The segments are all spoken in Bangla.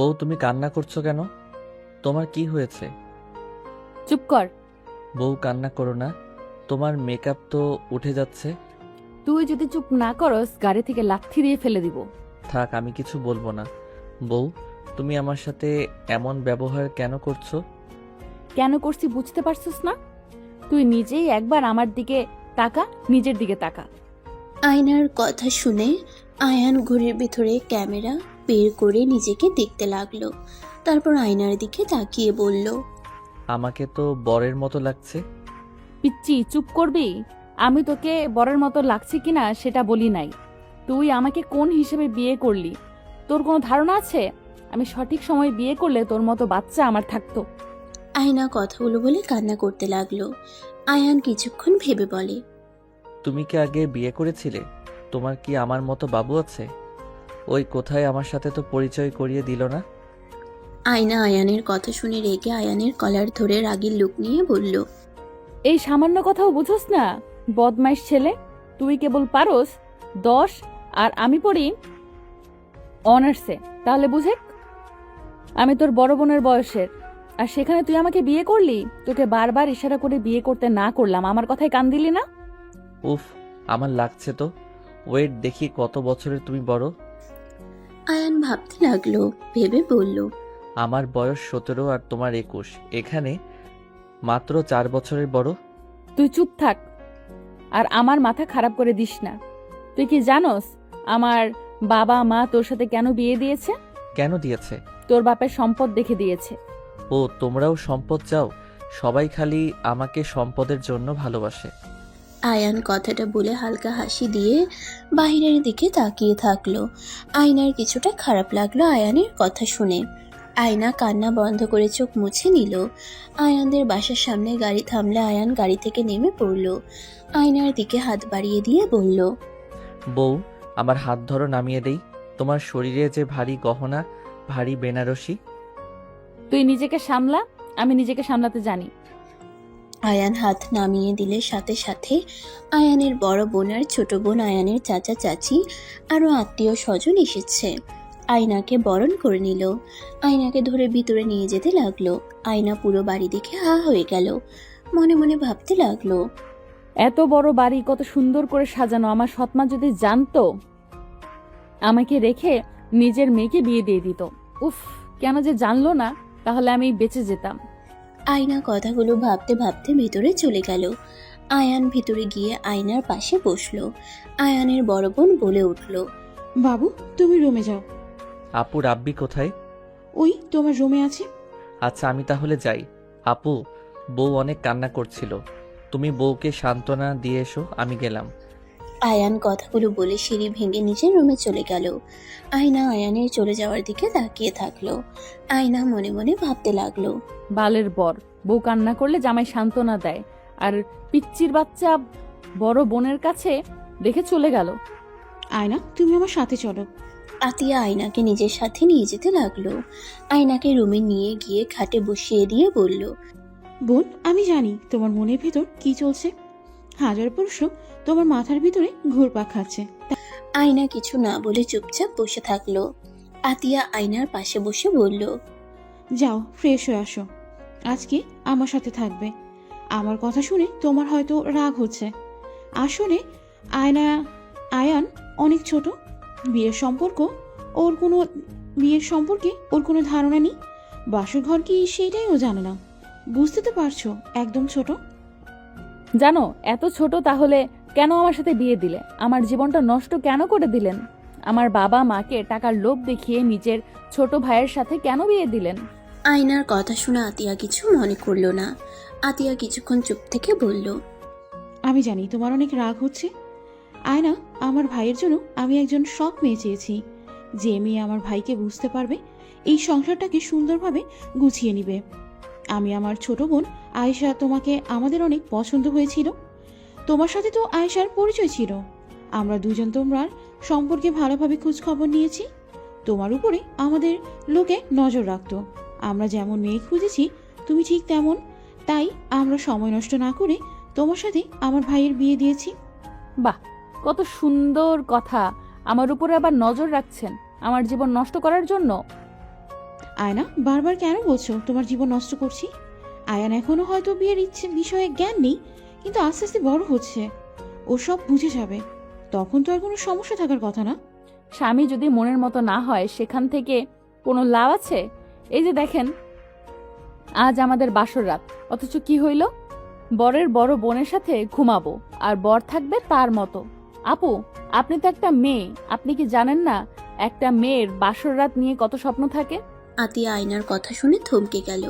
বউ, তুমি কান্না করছো কেন? তোমার কি হয়েছে? চুপ কর। বউ, কান্না করো না। তোমার মেকআপ তো উঠে যাচ্ছে। তুই যদি চুপ না করস গাড়ি থেকে লাথি দিয়ে ফেলে দিব। থাক, আমি কিছু বলবো না। বউ, তুমি আমার সাথে এমন ব্যবহার কেন করছো? কেন করছি বুঝতে পারছিস না? তুই নিজেই একবার আমার দিকে তাকা, নিজের দিকে তাকা। আয়নার কথা শুনে আয়ান ঘড়ির ভিতরে ক্যামেরা বের করে নিজেকে দেখতে লাগলো। তারপর আয়নার দিকে তাকিয়ে বলল, আমাকে তো বরের মতো লাগছে। পিচ্চি, চুপ করবি? আমি তোকে বরের মতো লাগছে কিনা সেটা বলি নাই। তুই আমাকে কোন হিসেবে বিয়ে করলি? তোর কোনো ধারণা আছে? আমি সঠিক সময় বিয়ে করলে তোর মতো বাচ্চা আমার থাকতো। আয়না কথাগুলো বলে কান্না করতে লাগলো। আয়ান কিছুক্ষণ ভেবে বলে, তুমি কি আগে বিয়ে করেছিলে? তোমার কি আমার মতো বাবু আছে? ওই কোথায় আমার সাথে তো পরিচয় করিয়ে দিল না। আয়না আয়ানের কথা শুনে রেগে আয়ানের কলার ধরে রাগীর লুক নিয়ে বলল, এই সামান্য কথাও বুঝোস না? বদমাইশ ছেলে, তুই কেবল পারোস 10 আর আমি পড়ি অনার্সে। তাহলে বুঝে, আমি তোর বড় বোনের বয়সের, আর সেখানে তুই আমাকে বিয়ে করলি। তোকে বারবার ইশারা করে বিয়ে করতে না করলাম, আমার কথায় কান দিলি না। উফ, আমার লাগছে তো। ওয়েট, দেখি কত বছরের তুমি বড়। আয়ান ভাবতে লাগলো, ভেবে বলল, আমার বয়স 17 আর তোমার 21, এখানে মাত্র 4 বছরের বড়। তুই চুপ থাক আর আমার মাথা খারাপ করে দিস না। তুই কি জানোস আমার বাবা মা তোর সাথে কেন বিয়ে দিয়েছে? কেন দিয়েছে? তোর বাপের সম্পদ দেখে দিয়েছে। ও, তোমরাও সম্পদ চাও? সবাই খালি আমাকে সম্পদের জন্য ভালোবাসে। আয়ান কথাটা বলে হালকা হাসি দিয়ে বাইরের দিকে তাকিয়ে থাকলো। আয়নার কিছুটা খারাপ লাগলো আয়ানের কথা শুনে। আয়না কান্না বন্ধ করে চোখ মুছে নিল। আয়ানদের বাসার সামনে গাড়ি থামলে আয়ান গাড়ি থেকে নেমে পড়ল। আয়নার দিকে হাত বাড়িয়ে দিয়ে বলল, বউ, আমার হাত ধরো, নামিয়ে দেই। তোমার শরীরে যে ভারী গহনা, ভারী বেনারসি। তুই নিজেকে সামলা, আমি নিজেকে সামলাতে জানি। আয়ান হাত নামিয়ে দিলে সাথে সাথে আয়ানের বড় বোন আর ছোট বোন, আয়ানের চাচা চাচি আরও আত্মীয় স্বজন এসেছে। আয়নাকে বরণ করে নিল। আয়নাকে ধরে ভিতরে নিয়ে যেতে লাগলো। আয়না পুরো বাড়ি দেখে হা হয়ে গেল। মনে মনে ভাবতে লাগলো, এত বড় বাড়ি কত সুন্দর করে সাজানো, আমার সৎমা যদি জানতো, আমাকে রেখে নিজের মেয়েকে বিয়ে দিয়ে দিত। উফ, কেন যে জানলো না, তাহলে আমি বেঁচে যেতাম। আয়না কথাগুলো ভাবতে ভাবতে ভিতরে চলে গেল। আয়ান ভিতরে গিয়ে আয়নার পাশে বসলো। আয়ানের বড় বোন বলে উঠল, বাবু, তুমি রুমে যাও। আপু, রাব্বি কোথায়? ওই তোমার রুমে আছে। আচ্ছা, আমি তাহলে যাই। আপু, বউ অনেক কান্না করছিল, তুমি বউকে সান্ত্বনা দিয়ে এসো, আমি গেলাম। আয়ান কথাগুলো বলে সিঁড়ি ভেঙে নিজের রুমে চলে গেল। আয়না আয়ানের চলে যাওয়ার দিকে তাকিয়ে থাকলো। আয়না মনে মনে ভাবতে লাগলো, বালের বর, বউ কান্না করলে জামাই সান্ত্বনা দেয়, আর পিচ্চির বাচ্চা বড় বোনের কাছে রেখে চলে গেল। আয়না, তুমি আমার সাথে চলো। আতিয়া আয়নাকে নিজের সাথে নিয়ে যেতে লাগলো। আয়নাকে রুমে নিয়ে গিয়ে খাটে বসিয়ে দিয়ে বলল, বোন, আমি জানি তোমার মনের ভিতর কি চলছে। হাজার প্রশ্ন তোমার মাথার ভিতরে ঘুরপাক খাচ্ছে। আয়না কিছু না বলে চুপচাপ বসে থাকলো। আতিয়া আয়নার পাশে বসে বলল, যাও, ফ্রেশ হয়ে আসো। আজকে আমার সাথে থাকবে। আমার কথা শুনে তোমার হয়তো রাগ হচ্ছে। আসলে আয়ান অনেক ছোট। বিয়ের সম্পর্ক ওর কোনো বিয়ের সম্পর্কে ওর কোনো ধারণা নেই। বাসর ঘর কি সেটাই ও জানে না। বুঝতে তো পারছো, একদম ছোট। জানো, এত ছোট তাহলে কেন আমার সাথে বিয়ে দিলে? আমার জীবনটা নষ্ট কেন করে দিলেন? আমার বাবা মাকে টাকার লোভ দেখিয়ে নিজের ছোট ভাইয়ের সাথে কেন বিয়ে দিলেন? আয়নার কথা শুনে আতিয়া কিছু মনে করলো না। আতিয়া কিছুক্ষণ চুপ থেকে বলল, আমি জানি তোমার অনেক রাগ হচ্ছে। আয়না, আমার ভাইয়ের জন্য আমি একজন সৎ মেয়ে চেয়েছি, যে মেয়ে আমার ভাইকে বুঝতে পারবে, এই সংসারটাকে সুন্দরভাবে গুছিয়ে নিবে। আমি আমার ছোট বোন আয়েশা, তোমাকে আমাদের অনেক পছন্দ হয়েছিল। তোমার সাথে তো আয়েশার পরিচয় ছিল। আমরা দুজন তোমার সম্পর্কে ভালোভাবে খোঁজ খবর নিয়েছি। তোমার উপরে আমাদের লোকে নজর রাখতো। আমরা যেমন মেয়ে খুঁজেছি তুমি ঠিক তেমন। তাই আমরা সময় নষ্ট না করে তোমার সাথে আমার ভাইয়ের বিয়ে দিয়েছি। বাহ, কত সুন্দর কথা! আমার উপরে আবার নজর রাখছেন আমার জীবন নষ্ট করার জন্য? আয়না, বারবার কেন বলছো তোমার জীবন নষ্ট করছি? আয়ান এখনো হয়তো বিয়ের ইচ্ছে বিষয়ে জ্ঞান নেই, কিন্তু আস্তে আস্তে বড় হচ্ছে, ও সব বুঝে যাবে। তখন তো আর কোনো সমস্যা থাকার কথা না। স্বামী যদি মনের মতো না হয় সেখান থেকে কোনো লাভ আছে? এই যে দেখেন, আজ আমাদের বাসর রাত, অথচ কি হইল? বরের বড় বোনের সাথে ঘুমাবো আর বর থাকবে তার মতো। আপু, আপনি তো একটা মেয়ে, আপনি কি জানেন না একটা মেয়ের বাসর রাত নিয়ে কত স্বপ্ন থাকে? আতিয়া আয়নার কথা শুনে থমকে গেল।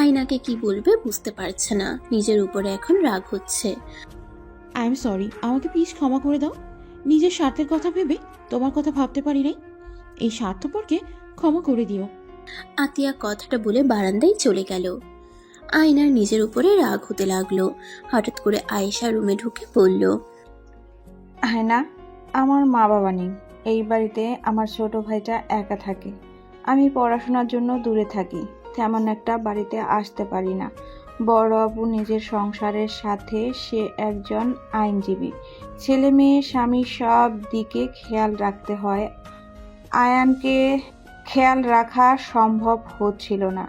আয়নাকে কি বলবে বুঝতে পারছে না, নিজের উপরে এখন রাগ হচ্ছে। আই এম সরি, আমাকে প্লিজ ক্ষমা করে দাও। নিজের স্বার্থের কথা ভেবে তোমার কথা ভাবতে পারি নাই। এই স্বার্থপরকে ক্ষমা করে দিও। আতিয়া কথাটা বলে বারান্দায় চলে গেল। আয়নার নিজের উপরে রাগ হতে লাগলো। হঠাৎ করে আয়েশা রুমে ঢুকে বলল, না, আমার মা বাবা নেই এই বাড়িতে। আমার ছোট ভাইটা একা থাকে। আমি পড়াশোনার জন্য দূরে থাকি, তেমন একটা বাড়িতে আসতে পারি না। বড় আপু নিজের সংসারের সাথে, সে একজন আইনজীবী। ছেলে মেয়ে স্বামী সব দিকে খেয়াল রাখতে হয়। আয়ানকে খেয়াল রাখা সম্ভব হচ্ছিল না।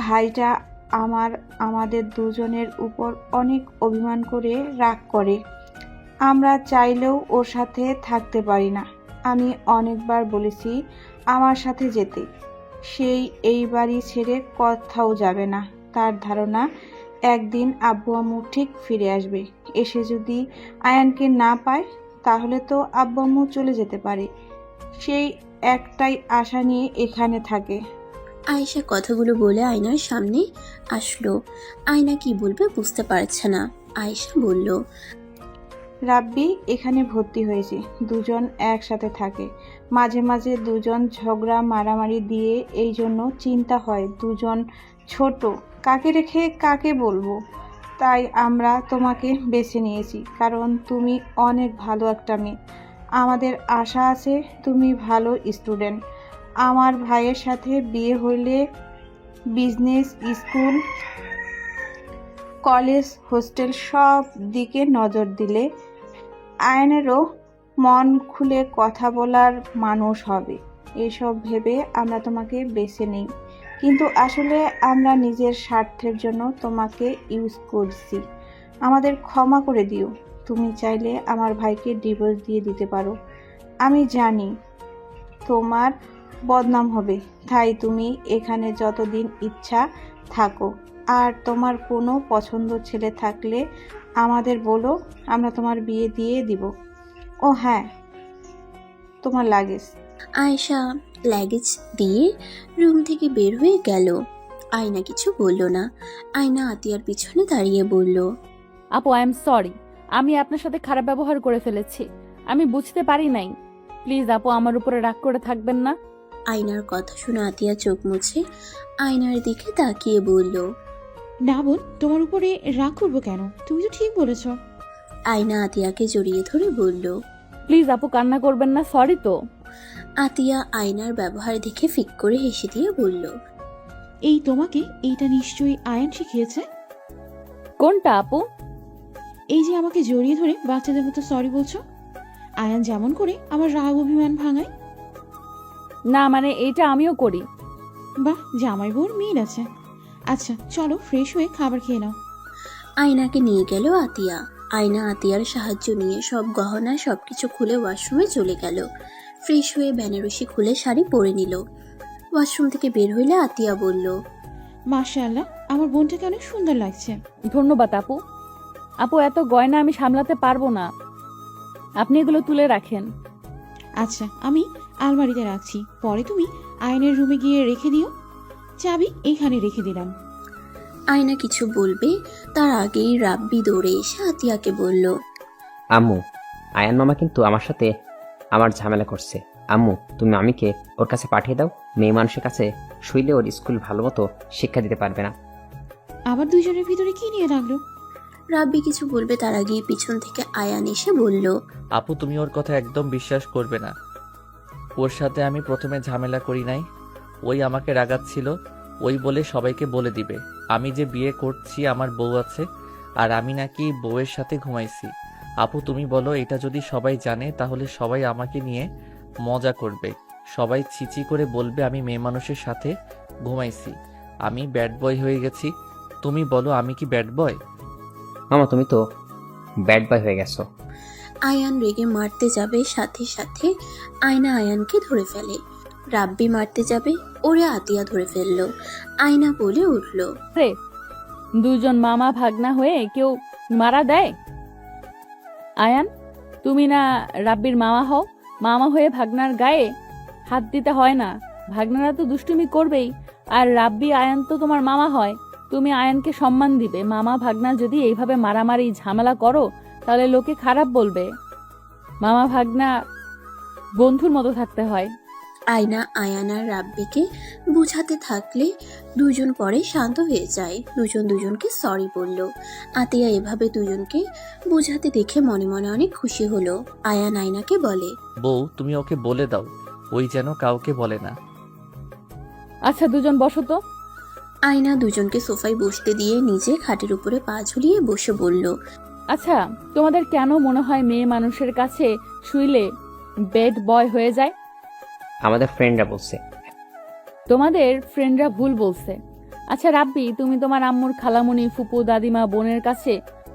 ভাইটা আমাদের দুজনের উপর অনেক অভিমান করে, রাগ করে। আমরা চাইলেও ওর সাথে থাকতে পারি না। আমি অনেকবার বলেছি আমার সাথে যেতে, সেই এই বাড়ি ছেড়ে কোথাও যাবে না। তার ধারণা একদিন আব্বু আম্মু ঠিক ফিরে আসবে। এসে যদি আয়ানকে না পায় তাহলে তো আব্বু আম্মু চলে যেতে পারে। সেই একটাই আশা নিয়ে এখানে থাকে। আয়েশা কথাগুলো বলে আয়নার সামনে আসলো। আয়না কি বলবে বুঝতে পারছে না। আয়েশা বলল, রাব্বি এখানে ভর্তি হয়েছে, দুজন একসাথে থাকে। মাঝে মাঝে দুজন ঝগড়া মারামারি দিয়ে, এই জন্য চিন্তা হয় দুজন ছোট, কাকে রেখে কাকে বলবো। তাই আমরা তোমাকে বেছে নিয়েছি, কারণ তুমি অনেক ভালো একটা মেয়ে। আমাদের আশা আছে তুমি ভালো স্টুডেন্ট। আমার ভাইয়ের সাথে বিয়ে হইলে বিজনেস, স্কুল, কলেজ, হোস্টেল সব দিকে নজর দিলে আয়নেরও মন খুলে কথা বলার মানুষ হবে। এসব ভেবে আমরা তোমাকে বেছে নিই, কিন্তু আসলে আমরা নিজের স্বার্থের জন্য তোমাকে ইউজ করছি। আমাদের ক্ষমা করে দিও। তুমি চাইলে আমার ভাইকে ডিভোর্স দিয়ে দিতে পারো। আমি জানি তোমার বদনাম হবে, তাই তুমি এখানে যতদিন ইচ্ছা থাকো। আর তোমার কোনো পছন্দ ছেলে থাকলে আমাদের বলো, আমরা তোমার বিয়ে দিয়ে দিব। ও হ্যাঁ, তোমার লাগেজ। আয়েশা লাগেজ দিয়ে রুম থেকে বের হয়ে গেল। আয়না কিছু বলল না। আয়না আতিয়ার পিছনে দাঁড়িয়ে বলল, আপু, আই এম সরি, আমি আপনার সাথে খারাপ ব্যবহার করে ফেলেছি। আমি বুঝতে পারি নাই। প্লিজ আপু, আমার উপরে রাগ করে থাকবেন না। আয়নার কথা শুনে আতিয়া চোখ মুছে আয়নার দিকে তাকিয়ে বলল, না বোন, তোমার উপরে রাগ করবো কেন? তুমি তো ঠিক বলেছ। আয়না আতিয়াকে জড়িয়ে ধরে বলল। প্লিজ আপু, কান্না করবেন না, সরি তো। আতিয়া আয়নার ব্যবহার দেখে ফিক করে হেসে দিয়ে বলল, এই তোমাকে এইটা নিশ্চয়ই আয়ান শিখিয়েছে। কোনটা আপু? এই যে আমাকে জড়িয়ে ধরে বাচ্চাদের মতো সরি বলছো। আয়ান যেমন করে আমার রাগ অভিমান ভাঙায়। না মানে এইটা আমিও করি। বাহ, জামাই বউর মিল আছে। আচ্ছা চলো, ফ্রেশ হয়ে খাবার খেয়ে নাও। আয়নাকে নিয়ে গেল আতিয়া। আয়না আতিয়ার সাহায্য নিয়ে সব গহনা সবকিছু খুলে ওয়াশরুমে চলে গেল। ফ্রেশ হয়ে বেনারসি খুলে শাড়ি পরে নিল। ওয়াশরুম থেকে বের হইলে আতিয়া বলল, মাশাআল্লাহ, আমার বোনটাকে অনেক সুন্দর লাগছে। ধন্যবাদ আপু। আপু, এত গয়না আমি সামলাতে পারবো না, আপনি এগুলো তুলে রাখেন। আচ্ছা, আমি আলমারিতে রাখছি, পরে তুমি আয়নের রুমে গিয়ে রেখে দিও। চাবি এইখানে রেখে দিলাম। আয়না কিছু বলবে তার আগেই রাব্বি দৌড়ে এসে আতিয়াকে বলল, আম্মু, আয়ান মামা কিন্তু আমার সাথে আমার ঝামেলা করছে। আম্মু, তুমি আমিকে ওর কাছে পাঠিয়ে দাও। মেয়ে মানুষের কাছে শুইলে ওর স্কুল ভালো মতো শিক্ষা দিতে পারবে না। আবার দুজনের ভিতরে কি নিয়ে লাগলো? রাব্বি কিছু বলবে তার আগেই পিছন থেকে আয়ান এসে বলল, আপু, তুমি ওর কথা একদম বিশ্বাস করবে না। ওর সাথে আমি প্রথমে ঝামেলা করি নাই, ওই আমাকে রাগাচ্ছিল। ওই বলে সবাইকে বলে দিবে আমি যে বিয়ে করছি, আমার বউ আছে, আর আমি নাকি বউয়ের সাথে ঘুমাইছি। আপু তুমি বলো, এটা যদি সবাই জানে তাহলে সবাই আমাকে নিয়ে মজা করবে। সবাই ছিচি করে বলবে আমি মেয়ে মানুষের সাথে ঘুমাইছি, আমি ব্যাড বয় হয়ে গেছি। তুমি বলো আমি কি ব্যাড বয়? মামা তুমি তো ব্যাড বয় হয়ে গেছো। আয়ান রেগে মারতে যাবে, সাথে সাথে আয়না আয়ানকে ধরে ফেলে। রাব্বি মারতে যাবে, ওরে আতিয়া ধরে ফেললো। আয়না বলে উঠল, রে, দুজন মামা ভাগনা হয়ে কেউ মারা দেয়? আয়ান, তুমি না রাব্বির মামা হও, মামা হয়ে ভাগনার গায়ে হাত দিতে হয় না। ভাগনারা তো দুষ্টুমি করবেই, আর রাব্বি আয়ান তো তোমার মামা হয়, তুমি আয়ানকে সম্মান দিবে। মামা ভাগনা যদি এইভাবে মারামারি ঝামেলা করো তাহলে লোকে খারাপ বলবে। মামা ভাগনা বন্ধুর মতো থাকতে হয়। আয়না আয়ান আর রাব্বিকে বুঝাতে থাকলে দুজন পরে শান্ত হয়ে যায়। দুজন দুজনকে সরি বলল। আতিয়া এভাবে দুজনকে বুঝাতে দেখে মনে মনে অনেক খুশি হলো। আয়ান আয়নাকে বলে, বউ তুমি ওকে বলে দাও, ওই যেন কাউকে বলে না। আচ্ছা দুজন বসো তো। আয়না দুজনকে সোফায় বসতে দিয়ে নিজে খাটের উপরে পা ঝুলিয়ে বসে বলল, আচ্ছা, তোমাদের কেন মনে হয় মেয়ে মানুষের কাছে শুইলে বেড বয় হয়ে যায়? আমাদের ফ্রেন্ডরা বলছে। তোমাদের ফ্রেন্ডরা ভুল বলছে। আচ্ছা রাব্বি, তুমি তোমার আম্মুর খালামণি, ফুপু, দাদিমা, বোনের কাছে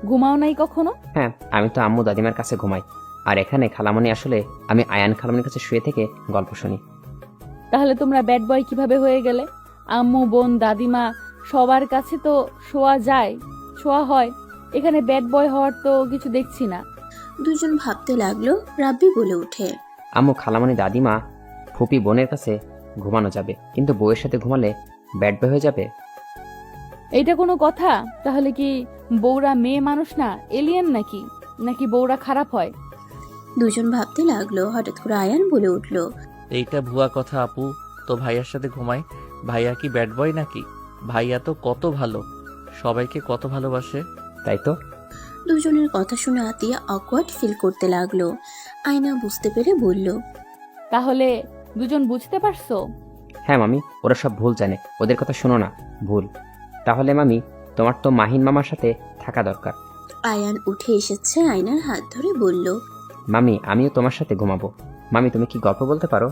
ঘুমাও নাই কখনো? হ্যাঁ, আমি তো আম্মু দাদিমার কাছে ঘুমাই, আর এখানে খালামণি আসলে আমি আয়ান খালামণির কাছে শুয়ে থেকে গল্প শুনি। তাহলে তোমরা ব্যাড বয় কিভাবে হয়ে গেলে? আম্মু, বোন, দাদিমা সবার কাছে তো শোয়া যায়, শোয়া হয়, এখানে ব্যাড বয় হওয়ার তো কিছু দেখছি না। দুজন ভাবতে লাগলো। রাব্বি বলে ওঠে, আম্মু খালামণি দাদিমা ফুপি বোনের কাছে ঘুমানো যাবে, কিন্তু বউয়ের সাথে ঘুমালে ব্যাড বয় হয়ে যাবে। এইটা কোনো কথা? তাহলে কি বউরা মেয়ে মানুষ না, এলিয়েন নাকি? নাকি বউরা খারাপ হয়? দুজন ভাবতে লাগলো। হঠাৎ করে আয়ান বলে উঠল, এইটা ভুয়া কথা আপু, তো ভাইয়ার সাথে ঘুমাই, ভাইয়া কি ব্যাড বয় নাকি? ভাইয়া তো কত ভালো, সবাইকে কত ভালোবাসে। তাই তো। দুজনের কথা শুনে আতিয়া অকওয়ার্ড ফিল করতে লাগলো। আয়না বুঝতে পেরে বলল, তাহলে দুজন বুঝতে পারছো? হ্যাঁ মামি, ওরা সব ভুল জানে, ওদের কথা শোনো না, ভুল। তাহলে মামি, তোমার তো মাহিন মামার সাথে থাকা দরকার। আয়ান উঠে এসেছে, আয়নার হাত ধরে বলল, মামি আমিও তোমার সাথে ঘুমাবো। মামি তুমি কি গল্প বলতে পারো?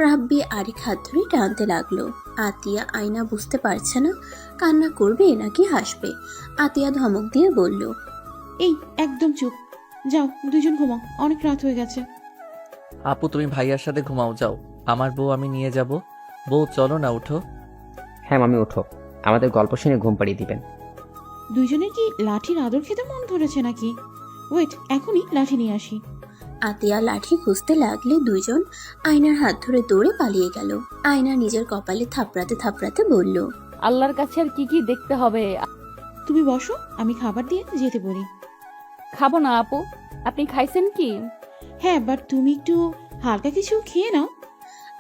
রাব্বি আরেক হাত ধরে টানতে লাগলো। আতিয়া আয়না বুঝতে পারছে না কান্না করবে নাকি হাসবে। আতিয়া ধমক দিয়ে বলল, এই একদম চুপ, যাও দুজন ঘুমাও, অনেক রাত হয়ে গেছে। আপু তুমি ভাইয়ার সাথে ঘুমাও, যাও, আমার বউ আমি নিয়ে যাব। বউ চলো না, উঠো। হ্যাঁ মামি ওঠো, আমাদের গল্প শুনে ঘুম পাড়িয়ে দিবেন। দুইজনের কি লাঠির আদর খেতে মন ধরেছে নাকি? ওয়েট, এখনই লাঠি নিয়ে আসি। আতিয়া লাঠি খুঁজতে লাগলে দুজন আয়নার হাত ধরে দৌড়ে পালিয়ে গেল। আয়না নিজের কপালে থাপড়াতে থাপড়াতে বলল, আল্লাহর কাছে আর কি কি দেখতে হবে? তুমি বসো, আমি খাবার দিয়ে যেতে বলি। খাবো না আপু, আপনি খাইছেন কি? হ্যাঁ, বাট তুমি একটু হালকা কিছু খেয়ে নাও।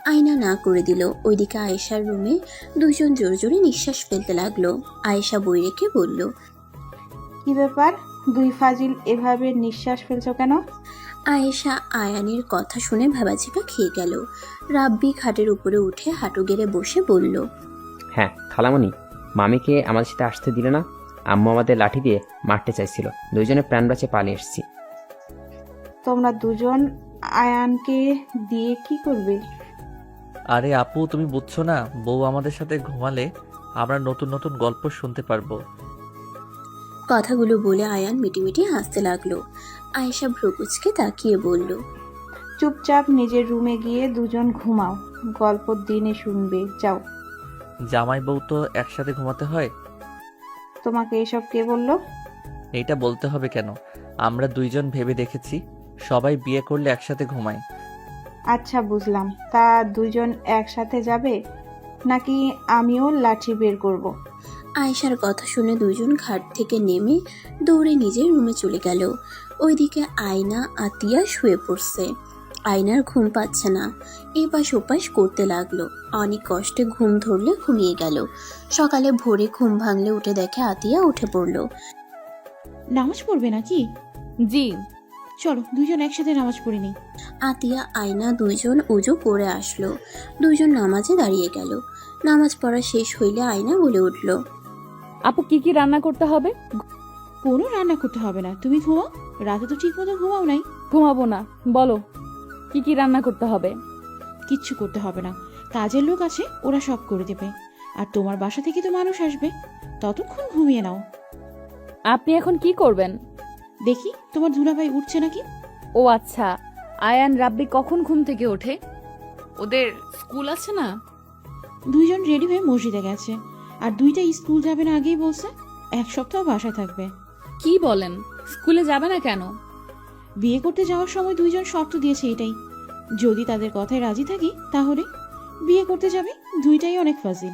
আয়না না করে দিল। ওইদিকে আয়েশার রুমে দুজন জোরে জোরে নিঃশ্বাস ফেলতে লাগলো। আয়েশা বই রেখে বলল, কি ব্যাপার, দুই ফাজিল এভাবে নিঃশ্বাস ফেলছো কেন? আয়েশা আয়ানের কথা শুনে ভাবাচিপা খেয়ে গেল। রাব্বি খাটের উপরে উঠে হাঁটু গেড়ে বসে বলল, হ্যাঁ খালামণি, মামিকে আমাদের সাথে আসতে দিলে না, আম্মু আমাদের লাঠি দিয়ে মারতে চাইছিল, দুইজনে প্রাণ বাঁচে পালিয়ে এসেছি। তোমরা দুজন আয়ানকে দিয়ে কি করবে? আরে আপু তুমি বুঝছো না, বউ আমাদের সাথে ঘুমালে আমরা নতুন নতুন গল্প শুনতে পারবো। কথাগুলো বলে আয়ান মিটিমিটি হাসতে লাগলো। আয়েশা ভ্রুকুচকে তাকিয়ে বলল, চুপচাপ নিজের রুমে গিয়ে দুজন ঘুমাও, গল্প দিনে শুনবে, যাও। জামাই বউ তো একসাথে ঘুমাতে হয়। তোমাকে এসব কে বললো? এইটা বলতে হবে কেন? আমরা দুইজন ভেবে দেখেছি, সবাই বিয়ে করলে একসাথে ঘুমায়। আচ্ছা বুঝলাম, তা দুজন একসাথে যাবে নাকি আমিও লাঠি বের করব? আয়েশার কথা শুনে দুজন ঘাট থেকে নেমে দৌড়ে নিজের রুমে চলে গেল। ওইদিকে আয়না আতিয়া শুয়ে পড়ছে। আয়নার ঘুম পাচ্ছে না, এপাশ ওপাশ করতে লাগলো। অনেক কষ্টে ঘুম ধরলে ঘুমিয়ে গেল। সকালে ভোরে ঘুম ভাঙলে উঠে দেখে আতিয়া উঠে পড়লো। নামাজ পড়বে নাকি? জি। চলো দুজন একসাথে নামাজ পড়ে নিই। আতিয়া আয়না দুজন উজু করে আসলো। দুজন নামাজে দাঁড়িয়ে গেল। নামাজ পড়া শেষ হইলে আয়না বলে উঠল, আপু কি কি রান্না করতে হবে? কোনো রান্না করতে হবে না, তুমি ঘুমাও, রাতে তো ঠিক মতো ঘুমাও নাই। ঘুমাবো না, বলো কি কি রান্না করতে হবে? কিচ্ছু করতে হবে না, কাজের লোক আছে, ওরা সব করে দেবে। আর তোমার বাসা থেকে তো মানুষ আসবে, ততক্ষণ ঘুমিয়ে নাও। আপনি এখন কি করবেন? দেখি তোমার দুলাভাই উঠছে নাকি। ও আচ্ছা, আয়ান রাব্বি কখন ঘুম থেকে ওঠে? ওদের স্কুল আছে না? দুইজন রেডি হয়ে মসজিদে গেছে, আর দুইটা স্কুল যাবে না আগেই বলছে, 1 সপ্তাহ বাসায় থাকবে। কি বলেন, স্কুলে যাবে না কেন? বিয়ে করতে যাওয়ার সময় দুইজন শর্ত দিয়েছে এটাই, যদি তাদের কথায় রাজি থাকি তাহলে বিয়ে করতে যাবে। দুইটাই অনেক ফাজিল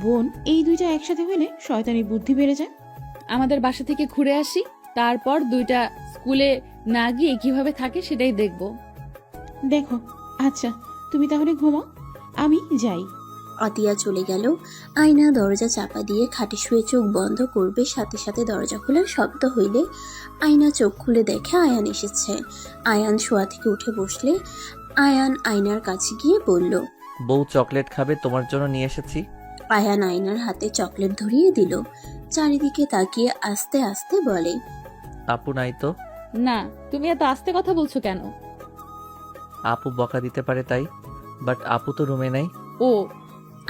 বোন, এই দুইটা একসাথে হলে শয়তানি বুদ্ধি বেড়ে যায়। আমাদের বাসা থেকে ঘুরে আসি, তারপর দুইটা স্কুলে না গিয়ে কিভাবে থাকে সেটাই দেখব। দেখো, আচ্ছা তুমি তাহলে ঘুমাও, আমি যাই। আতিয়া চলে গেল। আয়না দরজা চাপা দিয়ে খাটে শুয়ে চোখ বন্ধ করবে, সাথে সাথে দরজা খোলার শব্দ হইলে আয়না চোখ খুলে দেখে আয়ান এসেছে। আয়ান শোয়া থেকে উঠে বসলে আয়ান আয়নার কাছে গিয়ে বলল, বউ চকলেট খাবে, তোমার জন্য নিয়ে এসেছি। আয়ান আয়নার হাতে চকলেট ধরিয়ে দিল। চারিদিকে তাকিয়ে আস্তে আস্তে বলে, আপু নাই তো? না, তুমি এত আস্তে কথা বলছো কেন? আপু বকা দিতে পারে তাই, বাট আপু তো রুমে নাই। ও,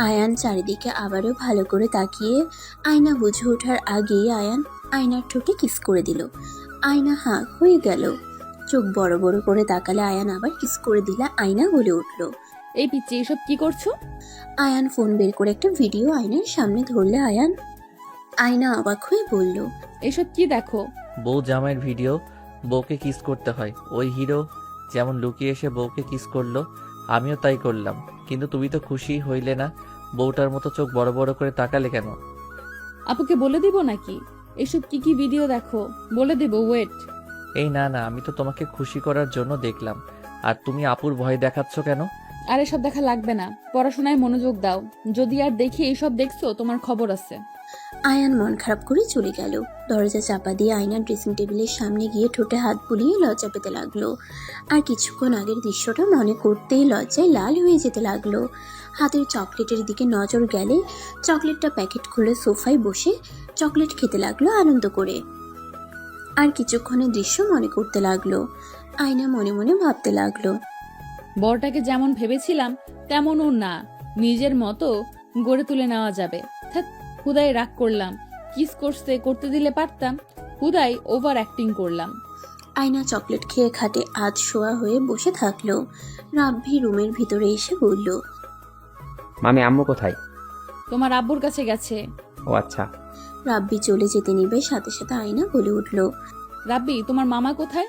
আয়ান চারিদিকে আবারও ভালো করে তাকিয়ে আয়না বুঝে ওঠার আগেই আয়ান আয়নার ঠোঁটে কিস করে দিল। আয়না হাঁ হয়ে গেল। চোখ বড় বড় করে তাকালে আয়ান আবার কিস করে দিলে আয়না বলে উঠল। এই পিচ্চি, এসব কি করছো? আয়ান ফোন বের করে একটা ভিডিও আয়নার সামনে ধরলে আয়না অবাক হয়ে বলল, এসব কি দেখো? বউ জামাইয়ের ভিডিও, বউকে কিস করতে হয়। ওই হিরো যেমন লুকিয়ে এসে বউকে কিস করলো, আমিও তাই করলাম। কিন্তু তুমি তো খুশি হইলে না, বউটার মতো চোখ বড় বড় করে তাকালে কেন? আপুকে বলে দিব নাকি এসব কি কি ভিডিও দেখো? বলে দিব, ওয়েট। এই না না, আমি তো তোমাকে খুশি করার জন্য দেখলাম। আর তুমি আপুর ভয় দেখাচ্ছ কেন? আর এসব দেখা লাগবে না, পড়াশোনায় মনোযোগ দাও। যদি আর দেখি এইসব দেখছো, তোমার খবর আছে। আয়ান মন খারাপ করে চলে গেল। দরজা চাপা দিয়ে আয়না ড্রেসিং টেবিলের সামনে গিয়ে ঠোঁটে হাত বুলিয়ে লজ্জা পেতে লাগলো। আর কিছুক্ষণ আগের দৃশ্যটা মনে করতেই লজ্জায় লাল হয়ে যেতে লাগলো। হাতের চকলেটের দিকে নজর গেলে চকলেটটা প্যাকেট খুলে সোফায় বসে চকলেট খেতে লাগলো আনন্দ করে। আর কিছুক্ষণের দৃশ্য মনে করতে লাগলো। আয়না মনে মনে ভাবতে লাগলো, বরটাকে যেমন ভেবেছিলাম তেমনও না, নিজের মতো গড়ে তুলে নেওয়া যাবে। হুদাই রাগ করলাম, কিস করতে দিলে পারতাম, হুদাই ওভার অ্যাক্টিং করলাম। আয়না চকলেট খেয়ে খাটে আধ শোয়া হয়ে বসে থাকলো। রাব্বি রুমের ভিতরে এসে বলল, মামি আম্মু কোথায়? তোমার আব্বুর কাছে গেছে। ও আচ্ছা। রাব্বি চলে যেতে নিবে, সাথে সাথে আয়না বলে উঠল, রাব্বি, তোমার মামা কোথায়?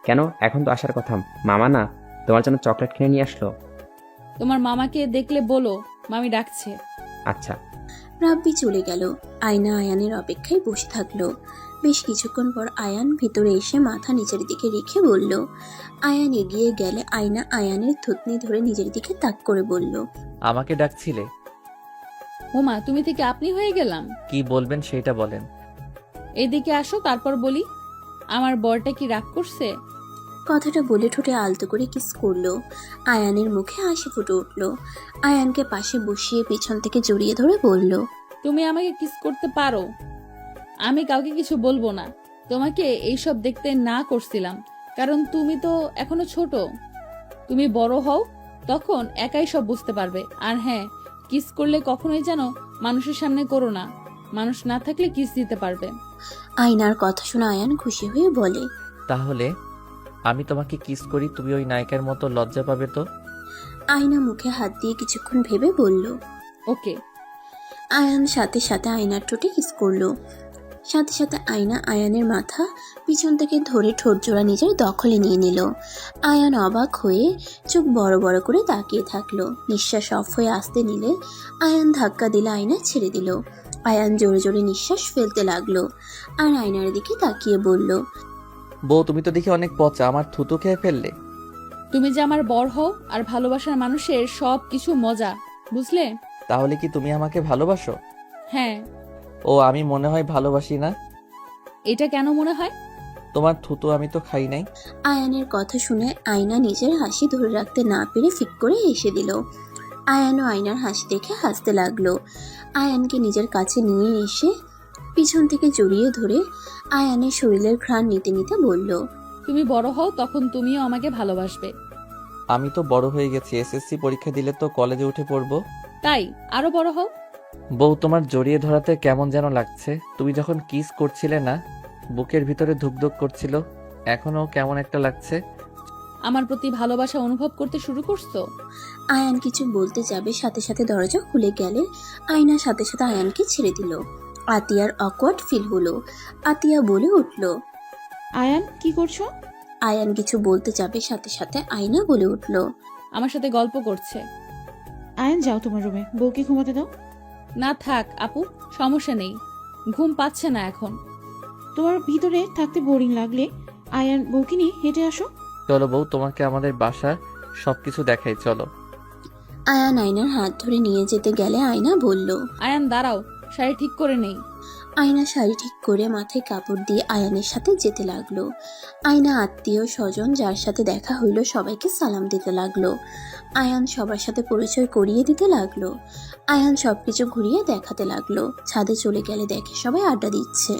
কেন, এখন তো আসার কথা। মামা না, তোমার জন্য চকলেট কিনে নিয়ে আসলো। তোমার মামাকে দেখলে বলো মামি ডাকছে। আচ্ছা। রাব্বি চলে গেল। আয়না আয়ানের অপেক্ষায় বসে থাকলো। বেশ কিছুক্ষণ পর আয়ান ভিতরে এসে মাথা নিচের দিকে রেখে বলল। আয়ান এগিয়ে গেলে আয়না আয়ানের থুতনি ধরে নিজের দিকে তাক করে বলল, আমাকে ডাকছিলে? ওমা, তুমি থেকে আপনি হয়ে গেলাম। কি বলবেন সেটা বলেন। এদিকে আসো, তারপর বলি। আমার বরটা কি রাগ করছে? কথাটা বলে ঠোঁটে আলতো করে কিস করলো। আয়ানের মুখে হাসি ফুটে উঠল। আয়ানকে পাশে বসিয়ে পিছন থেকে জড়িয়ে ধরে বলল, তুমি আমাকে কিস করতে পারো, আমি কাউকে কিছু বলবো না। তোমাকে এইসব দেখতে না করছিলাম, কারণ তুমি তো এখনো ছোট। তুমি বড় হও, তখন একাই সব বুঝতে পারবে। আর হ্যাঁ, কিস করলে কখনোই যেন মানুষের সামনে করো না, মানুষ না থাকলে কিস দিতে পারবে। আয়নার কথা শুনে আয়ান খুশি হয়ে বলে, তাহলে আমি তোমাকে কিস করি, তুমি ওই নায়িকার মতো লজ্জা পাবে তো? আয়না মুখে হাত দিয়ে কিছুক্ষণ ভেবে বলল, ওকে। আয়ান সাথে সাথে আয়নার ঠোঁটে কিস করলো। সাথে সাথে আয়না আয়ানের মাথা পিছন থেকে ধরে ঠোঁট জোড়া নিজের দখলে নিয়ে নিল। আয়ান অবাক হয়ে চোখ বড় বড় করে তাকিয়ে থাকলো। নিঃশ্বাস অফ হয়ে আসতে নিলে আয়ান ধাক্কা দিলে আয়না ছেড়ে দিল। আয়ান জোরে জোরে নিঃশ্বাস ফেলতে লাগলো আর আয়নার দিকে তাকিয়ে বলল, বউ তুমি তো দেখি অনেক পচা, আমার থুতু খেয়ে ফেললে। তুমি যে আমার বর হও আর ভালোবাসার মানুষের সব কিছু মজা, বুঝলে? তাহলে কি তুমি আমাকে ভালোবাসো? হ্যাঁ। ও, আমি মনে হয় ভালোবাসি না। এটা কেন মনে হয়? তোমার থুতু আমি তো খাই নাই। আয়ানের কথা শুনে আয়না নিজের হাসি ধরে রাখতে না পেরে ফিক করে হেসে দিল। আয়ানও আয়নার হাসি দেখে হাসতে লাগলো। আয়ানকে নিজের কাছে নিয়ে এসে পিছন থেকে জড়িয়ে ধরে আয়ানের শরীরের ঘ্রাণ নিতে নিতে বলল, তুমি বড় হও, তখন তুমিও আমাকে ভালোবাসবে। আমি তো বড় হয়ে গেছি, এসএসসি পরীক্ষা দিলে তো কলেজে উঠে পড়বো। তাই আরো বড় হও। বউ, তোমার জড়িয়ে ধরাতে কেমন যেন লাগছে। তুমি যখন কিস করছিলে না, বুকের ভিতরে ধুকধুক করছিল, এখনো কেমন একটা লাগছে। আমার প্রতি ভালোবাসা অনুভব করতে শুরু করছো? আয়ান কিছু বলতে যাবে, সাথে সাথে দরজা খুলে গেলে আয়না সাথে সাথে আয়ানকে ছেড়ে দিল। আতিয়ার অকওয়ার্ড ফিল হলো। আতিয়া বলে উঠল। আয়ান কি করছো? আয়ান কিছু বলতে যাবে, সাথে সাথে আয়না বলে উঠল। আমার সাথে গল্প করছে। আয়ান যাও তোমার রুমে, বউকে ঘুমাতে দাও। না থাক আপু, সমস্যা নেই, ঘুম পাচ্ছে না এখন। তোমার ভিতরে থাকতে বোরিং লাগলে আয়ান বউকে নিয়ে হেঁটে আসো। চলো বউ, তোমাকে আমাদের বাসার সবকিছু দেখাই, চলো। আয়ান আয়নার হাত ধরে নিয়ে যেতে গেলে আয়না বলল। আয়ান দাঁড়াও, শাড়ি ঠিক করে নেই। আয়না শাড়ি ঠিক করে মাথায় কাপড় দিয়ে আয়ানের সাথে যেতে লাগলো। আয়না আত্মীয় স্বজন যার সাথে দেখা হইল সবাইকে সালাম দিতে লাগলো। আয়ান সবার সাথে পরিচয় করিয়ে দিতে লাগলো। আয়ান সবকিছু ঘুরিয়ে দেখাতে লাগলো। ছাদে চলে গেলে দেখে সবাই আড্ডা দিচ্ছে।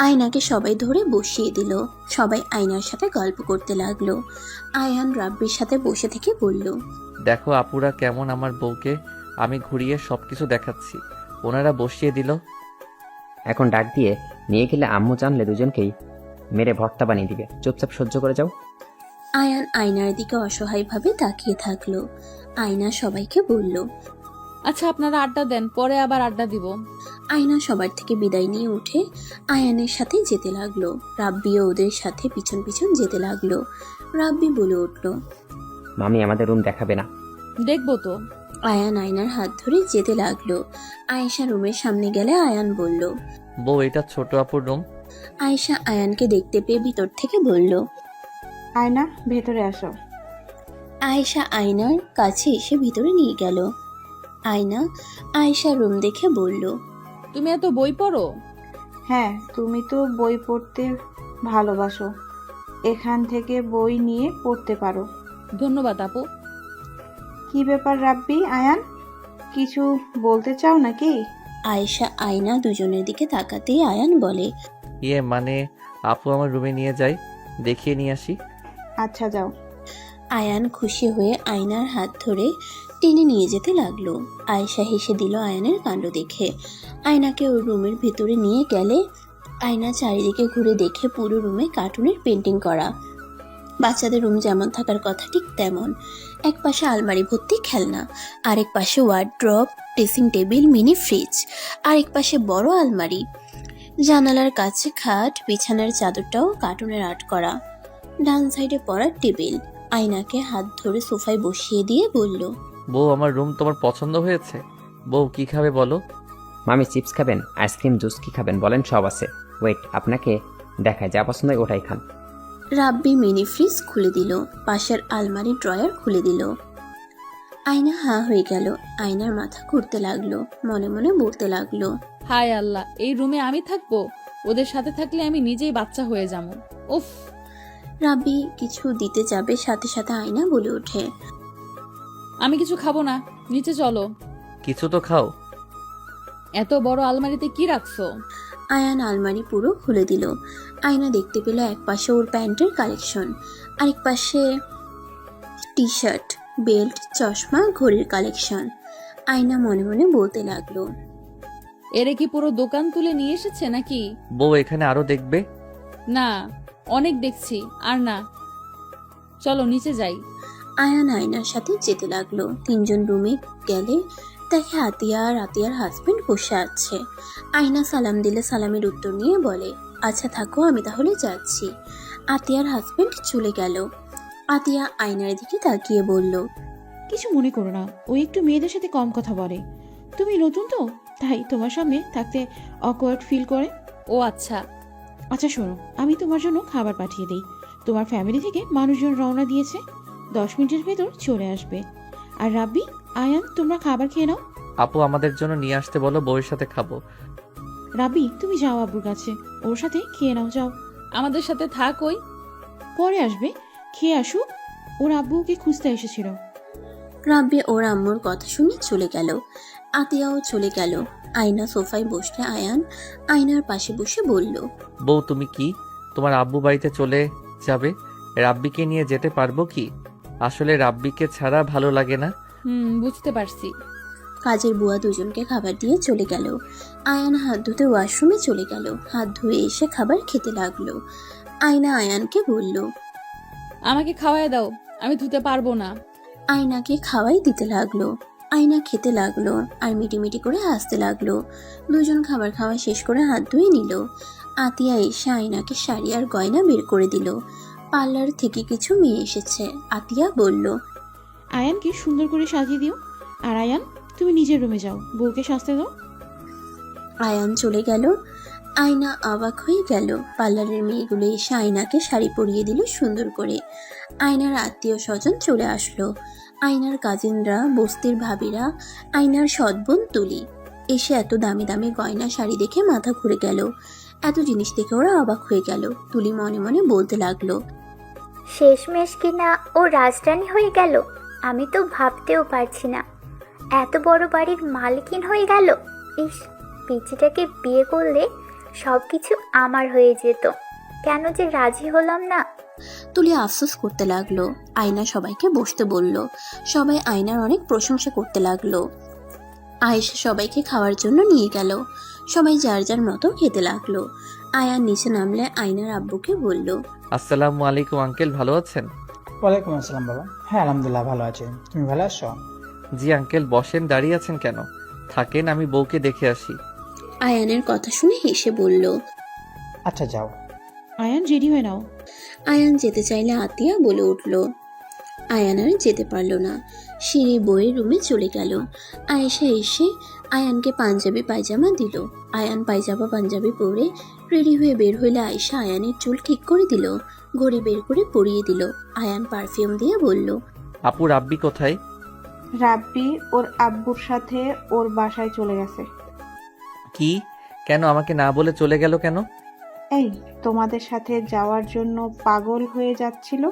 আয়নাকে সবাই ধরে বসিয়ে দিল। সবাই আয়নার সাথে গল্প করতে লাগলো। আয়ান রাব্বির সাথে বসে থেকে বলল। দেখো আপুরা কেমন আমার বউকে আমি ঘুরিয়ে সবকিছু দেখাচ্ছি, ওনারা বসিয়ে দিল। এখন ডাক দিয়ে নিয়ে গেলে আম্মু জানলে দুজনকেই মেরে ভর্তা বানিয়ে দিবে। চুপচাপ সহ্য করে যাও। আয়ান আয়নার দিকে অসহায়ভাবে তাকিয়ে থাকলো। আয়না সবাইকে বলল। আচ্ছা আপনারা আড্ডা দেন, পরে আবার আড্ডা দিব। আয়না সবার থেকে বিদায় নিয়ে উঠে আয়ানের সাথে যেতে লাগলো। রাব্বিও ওদের সাথে পিছন পিছন যেতে লাগলো। রাব্বি বলে উঠল। মামি আমাদের রুম দেখাবে না? দেখবো তো। আয়ান আয়নার হাত ধরে যেতে লাগলো। আয়েশা রুমের সামনে গেলে আয়ান বলল। বউ, এটা ছোট আপুর রুম। আয়েশা আয়ানকে দেখতে পেয়ে ভিতর থেকে বলল। আয়না ভেতরে আসো। আয়েশা আয়নার কাছে এসে ভিতরে নিয়ে গেল। আয়না আয়েশার রুম দেখে বলল। তুমি এত বই পড়ো? হ্যাঁ, তুমি তো বই পড়তে ভালোবাসো, এখান থেকে বই নিয়ে পড়তে পারো। ধন্যবাদ আপু। কি ব্যাপার রাব্বি, আয়ান কিছু বলতে চাও নাকি? আয়েশা আয়না দুজনের দিকে তাকাতেই আয়ান বলে। মানে আপু আমার রুমে নিয়ে যাই, দেখিয়ে নিয়ে আসি। আচ্ছা যাও। আয়ান খুশি হয়ে আয়নার হাত ধরে টেনে নিয়ে যেতে লাগলো। আয়েশা হেসে দিল আয়ানের কাণ্ড দেখে। আয়নাকে ওর রুমের ভিতরে নিয়ে গেলে আয়না চারিদিকে ঘুরে দেখে পুরো রুমে কার্টুনের পেন্টিং করা। বাচ্চাদের রুম যেমন থাকার কথা ঠিক তেমন। এক পাশে আলমারি ভর্তি খেলনা, আরেক পাশে wardrobe, dressing table, mini fridge, আরেক পাশে বড় আলমারি, জানালার কাছে খাট, বিছানার চাদরটাও কার্টুনের আর্ট করা। ডান সাইডে পড়ার টেবিল। আয়নাকে হাত ধরে সোফায় বসিয়ে দিয়ে বলল। বউ, আমার রুম তোমার পছন্দ হয়েছে? বউ, কি খাবে বলো? মামি চিপস খাবেন, আইসক্রিম, জুস কি খাবেন বলেন, সব আছে। ওয়েট, আপনাকে দেখায়, যা পছন্দ হয় ওটাই খান। রাব্বি মিনি ফ্রিজ খুলে দিল, পাশের আলমারি ড্রয়ার খুলে দিল। আয়না হাঁ হয়ে গেল। আয়নার মাথা ঘুরতে লাগলো, মনে মনে বলতে লাগলো। হায় আল্লাহ, এই রুমে আমি থাকবো? ওদের সাথে থাকলে আমি নিজেই বাচ্চা হয়ে যাবো। উফ। রাব্বি কিছু দিতে যাবে, সাথে সাথে আয়না বলে ওঠে। আমি কিছু খাবো না, নিচে চলো। কিছু তো খাও। এত বড় আলমারিতে কি রাখছো? আয়ান আলমারি পুরো খুলে দিল। আয়না দেখতে পেল এক পাশে ওর প্যান্টের কালেকশন, আরেক পাশে টি শার্ট, বেল্ট, চশমা, ঘড়ির কালেকশন। আয়না মনে মনে বলতে লাগলো। এরে কি পুরো দোকান তুলে নিয়ে এসেছে নাকি? বউ, এখানে আরো দেখবে? না, অনেক দেখছি, আর না, চলো নিচে যাই। আয়ান আয়নার সাথে যেতে লাগলো। তিনজন রুমে গেলে দেখে আতিয়া আর আতিয়ার হাজবেন্ড বসে আছে। আয়না সালাম দিলে সালামের উত্তর নিয়ে বলে, আচ্ছা থাকো, আমি তাহলে যাচ্ছি। আতিয়ার হাজবেন্ড চলে গেল। আতিয়া আয়নার দিকে তাকিয়ে বলল। কিছু মনে করো না, ও একটু মেয়েদের সাথে কম কথা বলে। তুমি নতুন তো, তাই তোমার সামনে থাকতে অকওয়ার্ড ফিল করে। ও আচ্ছা। আচ্ছা শোনো, আমি তোমার জন্য খাবার পাঠিয়ে দিই। তোমার ফ্যামিলি থেকে মানুষজন রওনা দিয়েছে, 10 মিনিটের ভেতর চলে আসবে। আর রাব্বি, আয়ান, তোমরা খাবার খেয়ে নাও। আপু আমাদের জন্য নিয়ে আসতে বলো, বউয়ের সাথে খাবো। রাব্বি, তুমি যাও আব্বুর কাছে, ওর সাথে খেয়ে নাও, যাও। আমাদের সাথে থাক, ওই পরে আসবে, খেয়ে আসুক। ওর আব্বুকে খুঁজতে এসেছিল। রাব্বি ওর আম্মুর কথা শুনে চলে গেল। আতিয়াও চলে গেল। আয়না সোফায় বসলে আয়ান আয়নার পাশে বসে বলল। বউ, তুমি কি তোমার আব্বু বাড়িতে চলে যাবে? রাব্বিকে নিয়ে যেতে পারবো কি? আসলে রাব্বিকে ছাড়া ভালো লাগে না। বুঝতে পারছি। কাজের বুয়া দুজনকে খাবার দিয়ে চলে গেল। আয়ান হাত ধুতে ওয়াশরুমে চলে গেল। হাত ধুয়ে এসে খাবার খেতে লাগলো। আয়না আয়ানকে বলল। আমাকে খাওয়ায় দাও, আমি ধুতে পারবো না। আয়নাকে খাওয়াই দিতে লাগলো। আয়না খেতে লাগলো আর মিটিমিটি করে হাসতে লাগলো। দুজন খাবার খাওয়া শেষ করে হাত ধুয়ে নিল। আতিয়া এসে আয়নাকে শাড়ি আর গয়না বের করে দিল। পার্লার থেকে কিছু মেয়ে এসেছে। আতিয়া বলল। আয়ানকে সুন্দর করে সাজিয়ে দিও। আর আয়ান, তুমি নিজের রুমে যাও, বউকে সাজতে দাও। আয়ান চলে গেল। আয়না অবাক হয়ে গেল। পার্লারের মেয়েগুলো এসে আয়নাকে শাড়ি পরিয়ে দিল সুন্দর করে। আয়নার আত্মীয় স্বজন চলে আসলো। আয়নার কাজিনরা, বস্তির ভাবিরা, আয়নার সৎবোন তুলি এসে এত দামি দামি গয়না শাড়ি দেখে মাথা ঘুরে গেল। এত জিনিস দেখে ওরা অবাক হয়ে গেল। তুলি মনে মনে বলতে লাগলো। শেষমেশ কিনা ও রাজরানী হয়ে গেল। আমি তো ভাবতেও পারছি না, এত বড় বাড়ির মালকিন হয়ে গেল। ইস, পিচিটাকে বিয়ে করলে সব কিছু আমার হয়ে যেত। কেন যে রাজি হলাম না। তুলি আফসোস করতে লাগলো। আয়না সবাইকে বসতে বলল। সবাই আয়নার অনেক প্রশংসা করতে লাগলো। আয়েশা সবাইকে খাওয়ার জন্য নিয়ে গেল। সবাই যার যার মতো খেতে লাগলো। আয়ান নিচে নামলে আয়নার আব্বুকে বলল। আসসালামু আলাইকুম আঙ্কেল, ভালো আছেন? ওয়ালাইকুম আসসালাম বাবা। হ্যাঁ আলহামদুলিল্লাহ ভালো আছি, তুমি ভালো আছো? জি আঙ্কেল, বসেন, দাঁড়িয়ে আছেন কেন? থাকেন, আমি বউকে দেখে আসি। আয়ানের কথা শুনে হেসে বলল। আচ্ছা যাও। আয়ান, রেডি হয়ে নাও। আয়ান যেতে চাইলে আতিয়া বলে উঠল। আয়ান আর যেতে পারল না। সিঁড়ি বইয়ের রুমে চলে গেল। আয়েশা এসে আয়ানকে পাঞ্জাবি পায়জামা দিল। আয়ান পায়জামা পাঞ্জাবি পরে রেডি হয়ে বের হইলে আয়েশা আয়ানের চুল ঠিক করে দিল। ঘড়ি বের করে পরিয়ে দিল। আয়ান পারফিউম দিয়ে বলল। আপু রাব্বি কোথায়? রাব্বি ওর আব্বুর সাথে ওর বাসায় চলে গেছে। কি? কেন আমাকে না বলে চলে গেল কেন? এই, তোমাদের সাথে যাওয়ার জন্য পাগল হয়ে যাচ্ছিল,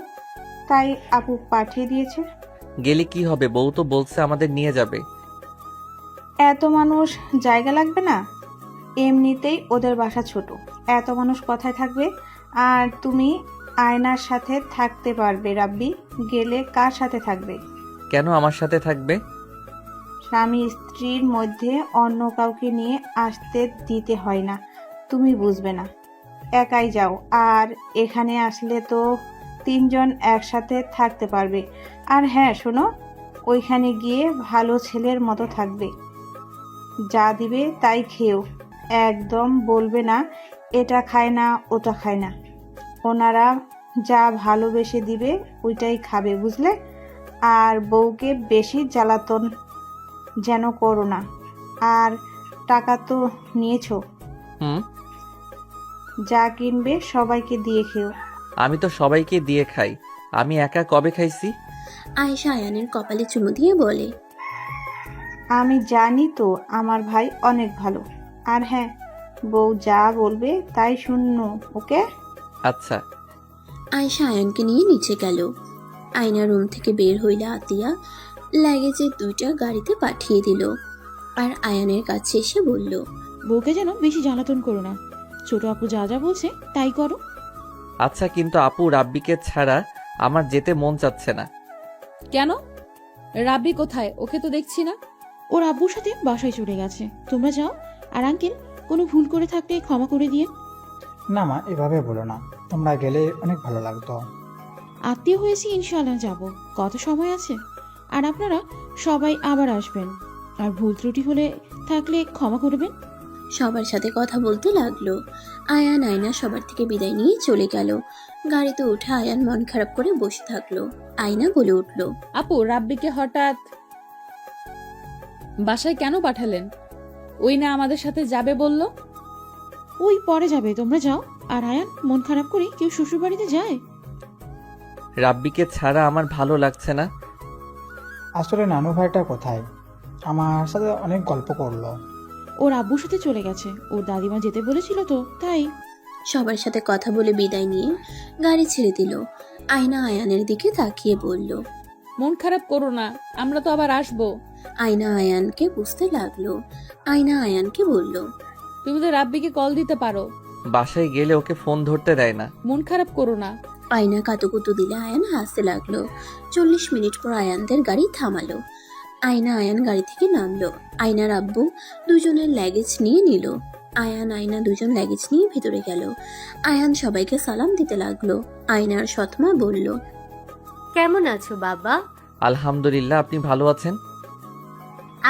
তাই আপু পাঠিয়ে দিয়েছে। গেলে কি হবে? বউ তো বলছে আমাদের নিয়ে যাবে। এত মানুষ জায়গা লাগবে না? এমনিতেই ওদের বাসা ছোট, এত মানুষ কোথায় থাকবে? আর তুমি আয়নার সাথে থাকতে পারবে। রাব্বি গেলে কার সাথে থাকবে? কেন আমার সাথে থাকবে? স্বামী স্ত্রীর মধ্যে অন্য কাউকে নিয়ে আসতে দিতে হয় না, তুমি বুঝবে না। একাই যাও। আর এখানে আসলে তো 3 জন একসাথে থাকতে পারবে। আর হ্যাঁ শোনো, ওইখানে গিয়ে ভালো ছেলের মতো থাকবে। যা দিবে তাই খেও। একদম বলবে না এটা খায় না ওটা খায় না। ওনারা যা ভালোবেসে দিবে ওইটাই খাবে, বুঝলে? আর বউকে বেশি জ্বালাতন যেন করো না। আর টাকা তো নিয়েছো, হুম, যা কিনবে সবাইকে দিয়ে খেও। আমি তো সবাইকে দিয়ে খাই, আমি একা কবে খাইছি? আয়েশা আয়ানের কপালে চুমু দিয়ে বলে। আমি জানি তো আমার ভাই অনেক ভালো। আর হ্যাঁ, বউ যা বলবে তাই শুনো, ওকে? আচ্ছা। আয়েশা আয়ানকে নিয়ে নিচে গেল। আয়না রুম থেকে বের হইলে আতিয়া লাগেজের 2টা গাড়িতে পাঠিয়ে দিল। আর আয়ানের কাছে এসে বলল। বউকে যেন বেশি জ্বালাতন করো না। ছোট আপু যা যা বলছে তাই করো। আচ্ছা, কিন্তু আপু রাব্বিকে ছাড়া আমার যেতে মন চাচ্ছে না। কেন? রাব্বি কোথায়? ওকে তো দেখছি না। ওর আব্বুর সাথে বাসায় চলে গেছে, তোমরা যাও। আর আঙ্কেল, কোনো ভুল করে থাকলে ক্ষমা করে দিয়ে। না মা, এভাবে বলো না, তোমরা গেলে অনেক ভালো লাগতো। আত্মীয় হয়েছি, ইনশাআল্লাহ যাব, কত সময় আছে। আর আপনারা সবাই আবার আসবেন। আর ভুল ত্রুটি হলে থাকলে ক্ষমা করবেন। সবার সাথে কথা বলতে লাগলো। আয়ান আয়না সবার থেকে বিদায় নিয়ে চলে গেল। গাড়িতে উঠে আয়ান মন খারাপ করে বসে থাকলো। আয়না বলে উঠল। আপু, রাব্বিকে হঠাৎ বাসায় কেন পাঠালেন? ওই না আমাদের সাথে যাবে বলল। ওই পরে যাবে, তোমরা যাও। আর আয়ান, মন খারাপ করে কেউ শ্বশুর বাড়িতে যায়? রাব্বিকে ছাড়া আমার ভালো লাগছে না। আসলে নানু ভাইটা কোথায়? আমার সাথে অনেক গল্প করলো। ওর আব্বুর সাথে চলে গেছে, ওর দাদিমা যেতে বলেছিল তো তাই। সবার সাথে কথা বলে বিদায় নিয়ে গাড়ি ছেড়ে দিল। আয়না আয়ানের দিকে তাকিয়ে বলল। মন খারাপ করো না, আমরা তো আবার আসবো। আয়না আয়ানকে বুঝতে লাগলো। আয়না আয়ানকে বলল। তুমি তো রাব্বিকে কল দিতে পারো। বাসায় গেলে ওকে ফোন ধরতে দেয় না। মন খারাপ করো না, আয়না কাতুকুতু দিলে আয়ান হাসতে লাগলো। 40 মিনিট পর আয়ানদের গাড়ি থামালো। আয়ান গাড়ি থেকে নামলো। আয়নার আব্বু দুজনের লাগেজ নিয়ে নিল। আয়না দুজন লাগেজ নিয়ে ভেতরে গেল। আয়ান সবাইকে সালাম দিতে লাগলো। আয়নার সৎমা বলল, কেমন আছো বাবা? আলহামদুলিল্লাহ, আপনি ভালো আছেন?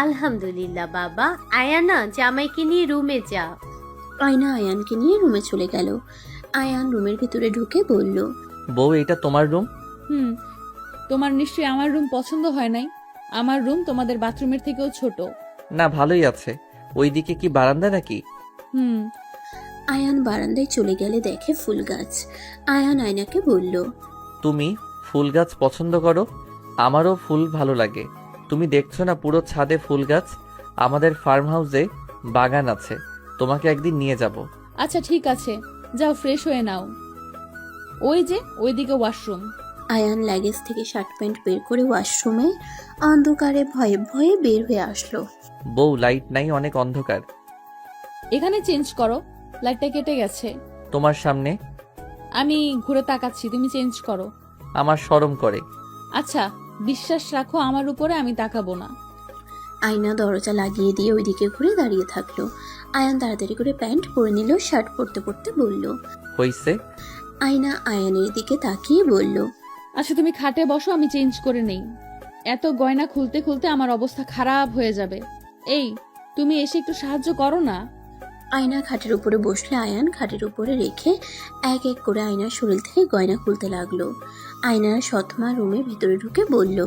আলহামদুলিল্লাহ বাবা। আয়ানা, জামাইকে নিয়ে রুমে যা। আয়ানকে নিয়ে রুমে চলে গেল। আয়ান রুমের ভিতরে ঢুকে বলল, বউ, এটা তোমার রুম? হুম, তোমার নিশ্চয়ই আমার রুম পছন্দ হয় নাই। আমার রুম তোমাদের বাথরুমের থেকেও ছোট। না, ভালোই আছে। ওইদিকে কি বারান্দা নাকি? হুম, আয়ান বারান্দায় চলে গেলে দেখে ফুল গাছ। আয়ান আয়নাকে বলল, তুমি ফুল গাছ পছন্দ করো? আমারও ফুল ভালো লাগে। তুমি দেখছো না পুরো ছাদে ফুল গাছ? আমাদের ফার্ম হাউসে বাগান আছে, তোমাকে একদিন নিয়ে যাব। আচ্ছা ঠিক আছে, যাও ফ্রেশ হয়ে নাও। ওই যে ওইদিকে ওয়াশরুম। আয়ান লাগেজ থেকে শার্ট প্যান্ট বের করে ওয়াশরুমে অন্ধকারে ভয়ে ভয়ে বের হয়ে আসলো। বউ, লাইট নাই, অনেক অন্ধকার। এখানে চেঞ্জ করো, লাইটটা কেটে গেছে। তোমার সামনে? আমি ঘুরে তাকাচ্ছি, তুমি চেঞ্জ করো। আমার শরম করে। আচ্ছা, বিশ্বাস রাখো আমার উপরে, আমি তাকাবো না। আয়না দরজা লাগিয়ে দিয়ে ওইদিকে ঘুরে দাঁড়িয়ে থাকলো। আয়ান তাড়াতাড়ি করে প্যান্ট পরে নিল। শার্ট পরতে পরতে বলল, হইছে? আয়না আয়ানের দিকে তাকিয়ে বলল, আচ্ছা তুমি খাটে বসো, আমি চেঞ্জ করে নেই। এত গয়না খুলতে খুলতে আমার অবস্থা খারাপ হয়ে যাবে। এই, তুমি এসে একটু সাহায্য করো না। আয়না খাটের উপরে বসলে আয়ান খাটের উপরে রেখে এক এক করে আয়নার শরীর থেকে গয়না খুলতে লাগলো। আয়নার সৎমা রুমের ভিতরে ঢুকে বলল,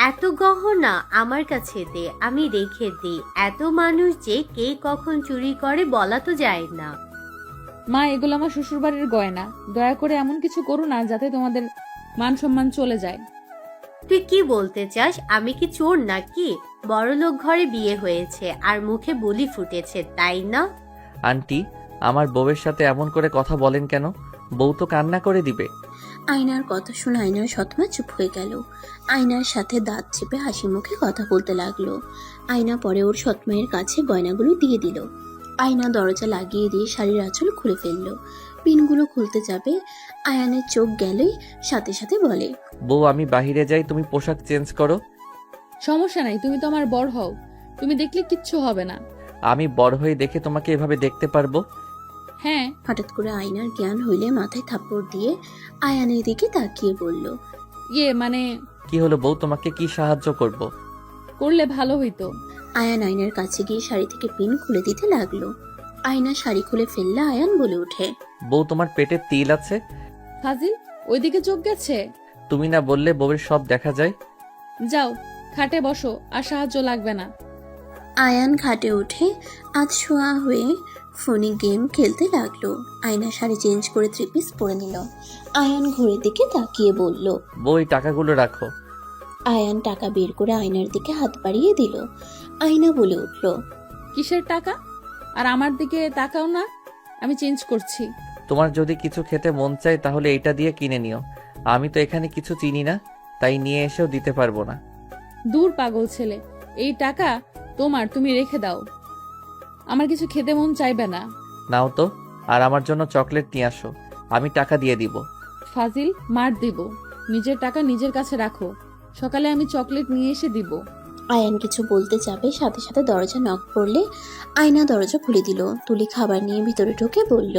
এত গহনা আমার কাছে দে, আমি রেখে দিই। এত মানুষ যে কে কখন চুরি করে বলা তো যায় না। মা, এগুলো আমার শ্বশুরবাড়ির গয়না। দয়া করে এমন কিছু করো না যাতে তোমাদের মান সম্মান চলে যায়। তুই কি বলতে চাস? আমি কি চোর নাকি? বড়লোক ঘরে বিয়ে হয়েছে আর মুখে বুলি ফুটেছে, তাই না? আন্টি, আমার বউয়ের সাথে এমন করে কথা বলেন কেন? বউ তো কান্না করে দিবে। আয়নার কথা শুনে আয়নার সৎমা চুপ হয়ে গেল। আয়নার সাথে দাঁত চেপে হাসি মুখে কথা বলতে লাগলো। আয়না পরে ওর সৎমায়ের কাছে গয়নাগুলো দিয়ে দিল। আয়না দরজা লাগিয়ে দিয়ে শাড়ির আঁচল খুলে ফেললো। পিনগুলো খুলতে যাবে, আয়ানের চোখ গেলেই সাথে সাথে বলে, বউ, আমি বাহিরে যাই, তুমি পোশাক চেঞ্জ করো। সমস্যা নাই, তুমি তো আমার বড় হও, তুমি দেখলে কিচ্ছু হবে না। আমি বড় হয়ে দেখে তোমাকে এভাবে দেখতে পারবো? হ্যাঁ। হঠাৎ করে আয়নার জ্ঞান হইলে মাথায় থাপ্পড় দিয়ে আয়ানের দিকে তাকিয়ে বলল, মানে কি হলো বউ, তোমাকে কি সাহায্য করব? করলে ভালো হইতো। আয়ান আয়নার কাছে গিয়ে শাড়ি থেকে পিন খুলে দিতে লাগলো। আয়না শাড়ি খুলে ফেললে আয়ান বলে ওঠে, বউ, তোমার পেটে তিল আছে? ফাজিল, ওইদিকে চোখ গেছে। তুমি না বললে বউয়ের সব দেখা যায়? যাও খাটে বসো, আর সাহায্য লাগবে না। আয়ান খাটে উঠে আজ শোয়া হয়ে ফোনে গেম খেলতে লাগলো। আয়না শাড়ি চেঞ্জ করে 3 পিস পরে নিল। আয়ান ঘড়ির দিকে তাকিয়ে বলল, বউ, এই টাকাগুলো রাখো। আয়ান টাকা বের করে আয়নার দিকে হাত বাড়িয়ে দিল। আয়না বলে উঠল, কিসের টাকা? আর আমার দিকে তাকাও না, আমি চেঞ্জ করছি। তোমার যদি কিছু খেতে মন চায় তাহলে এইটা দিয়ে কিনে নিও। আমি তো এখানে কিছু চিনি না, তাই নিয়ে এসেও দিতে পারবো না। দূর পাগল ছেলে, এই টাকা তোমার, তুমি রেখে দাও। আমার কিছু খেতে মন চাইবে না। নাও তো, আর আমার জন্য চকলেট নিয়ে আসো, আমি টাকা দিয়ে দিব। ফাজিল, মার দিব। নিজের টাকা নিজের কাছে রাখো, সকালে আমি চকলেট নিয়ে এসে দিব। আয়ান কিছু বলতে যাবে, সাথে সাথে দরজা নক করলে আয়না দরজা খুলে দিল। তুলি খাবার নিয়ে ভিতরে ঢুকে বলল,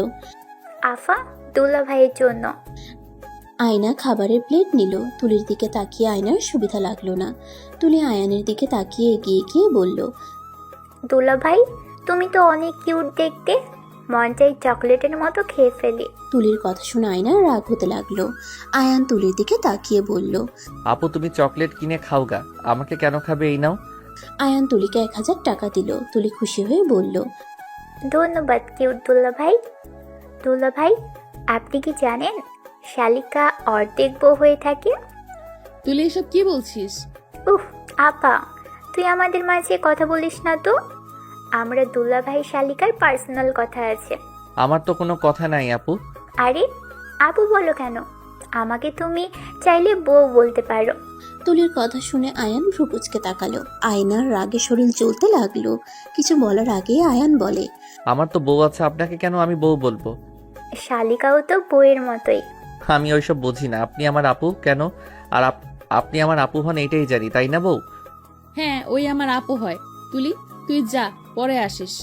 আফা, দুলা ভাইয়ের জন্য। আয়না খাবারের প্লেট নিল। তুলির দিকে তাকিয়ে আয়নার সুবিধা লাগলো না। তুলি আয়ানের দিকে তাকিয়ে এগিয়ে গিয়ে বলল, দুলা ভাই, তুমি তো অনেক কিউট দেখতে, মন চাই চকলেটের মতো খেয়ে ফেলি। তুলির কথা শুনে আয়নার রাগ হতে লাগলো। আয়ান তুলির দিকে তাকিয়ে বলল, আপু, তুমি চকলেট কিনে খাও গা, আমাকে কেন খাবে? এই নাও। আয়ান তুলিকে 1000 টাকা দিল। তুলি খুশি হয়ে বলল, ধন্যবাদ কিউট দুলা ভাই। দুলা ভাই, আপনি কি জানেন শালিকা অর্ধেক বউ হয়ে থাকে? তুই এসব কি বলছিস? উফ আপা, তুই আমাদের মাঝে কথা বলিস না তো। আমরা দুলা ভাই শালিকার পার্সোনাল কথা আছে। আমার তো কোনো কথা নাই আপু। আরে আপু বলো কেন? আমাকে তুমি চাইলে বউ বলতে পারো। তুলির কথা শুনে আয়ান ভ্রুকুচকে তাকালো। আয়নার রাগে শরীর জ্বলতে লাগলো। কিছু বলার আগে আয়ান বলে, আমার তো বউ আছে, আপনাকে কেন আমি বউ বলবো? শালিকাও তো বউয়ের মতোই। আমি ওইসব বুঝি না। আপনি আমার আপু কেন? আর আপনি আমার আপু হন এটাই জানি, তাই না বউ? হ্যাঁ, ওই আমার আপু হয়। তুলি, তুই যা, পরে আসিস।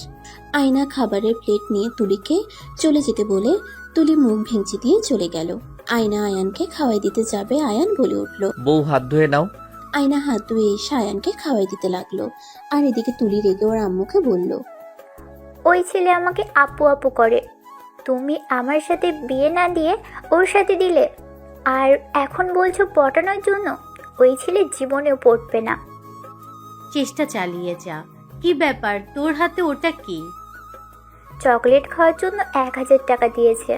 আয়না খাবারের প্লেট নিয়ে তুলিকে চলে যেতে বলে তুলি মুখ ভেঙচি দিয়ে চলে গেল। আয়না আয়ানকে খাওয়াই দিতে যাবে, আয়ান বলে উঠল। বউ হাত ধুয়ে নাও। আয়না হাত ধুয়ে এসে আয়ানকে খাওয়াই দিতে লাগলো। আর এদিকে তুলি রেগে ওর আম্মুকে বলল, ওই ছেলে আমাকে আপু আপু করে, তুমি আমার সাথে বিয়ে না দিয়ে ওর সাথে দিলে, আর এখন বলছো পটানোর জন্য। ওই ছেলে জীবনেও পড়বে না। চেষ্টা চালিয়ে যা। কি ব্যাপার, তোর হাতে ওটা কি? চকলেট খাওয়ার জন্য 1000 টাকা দিয়েছে।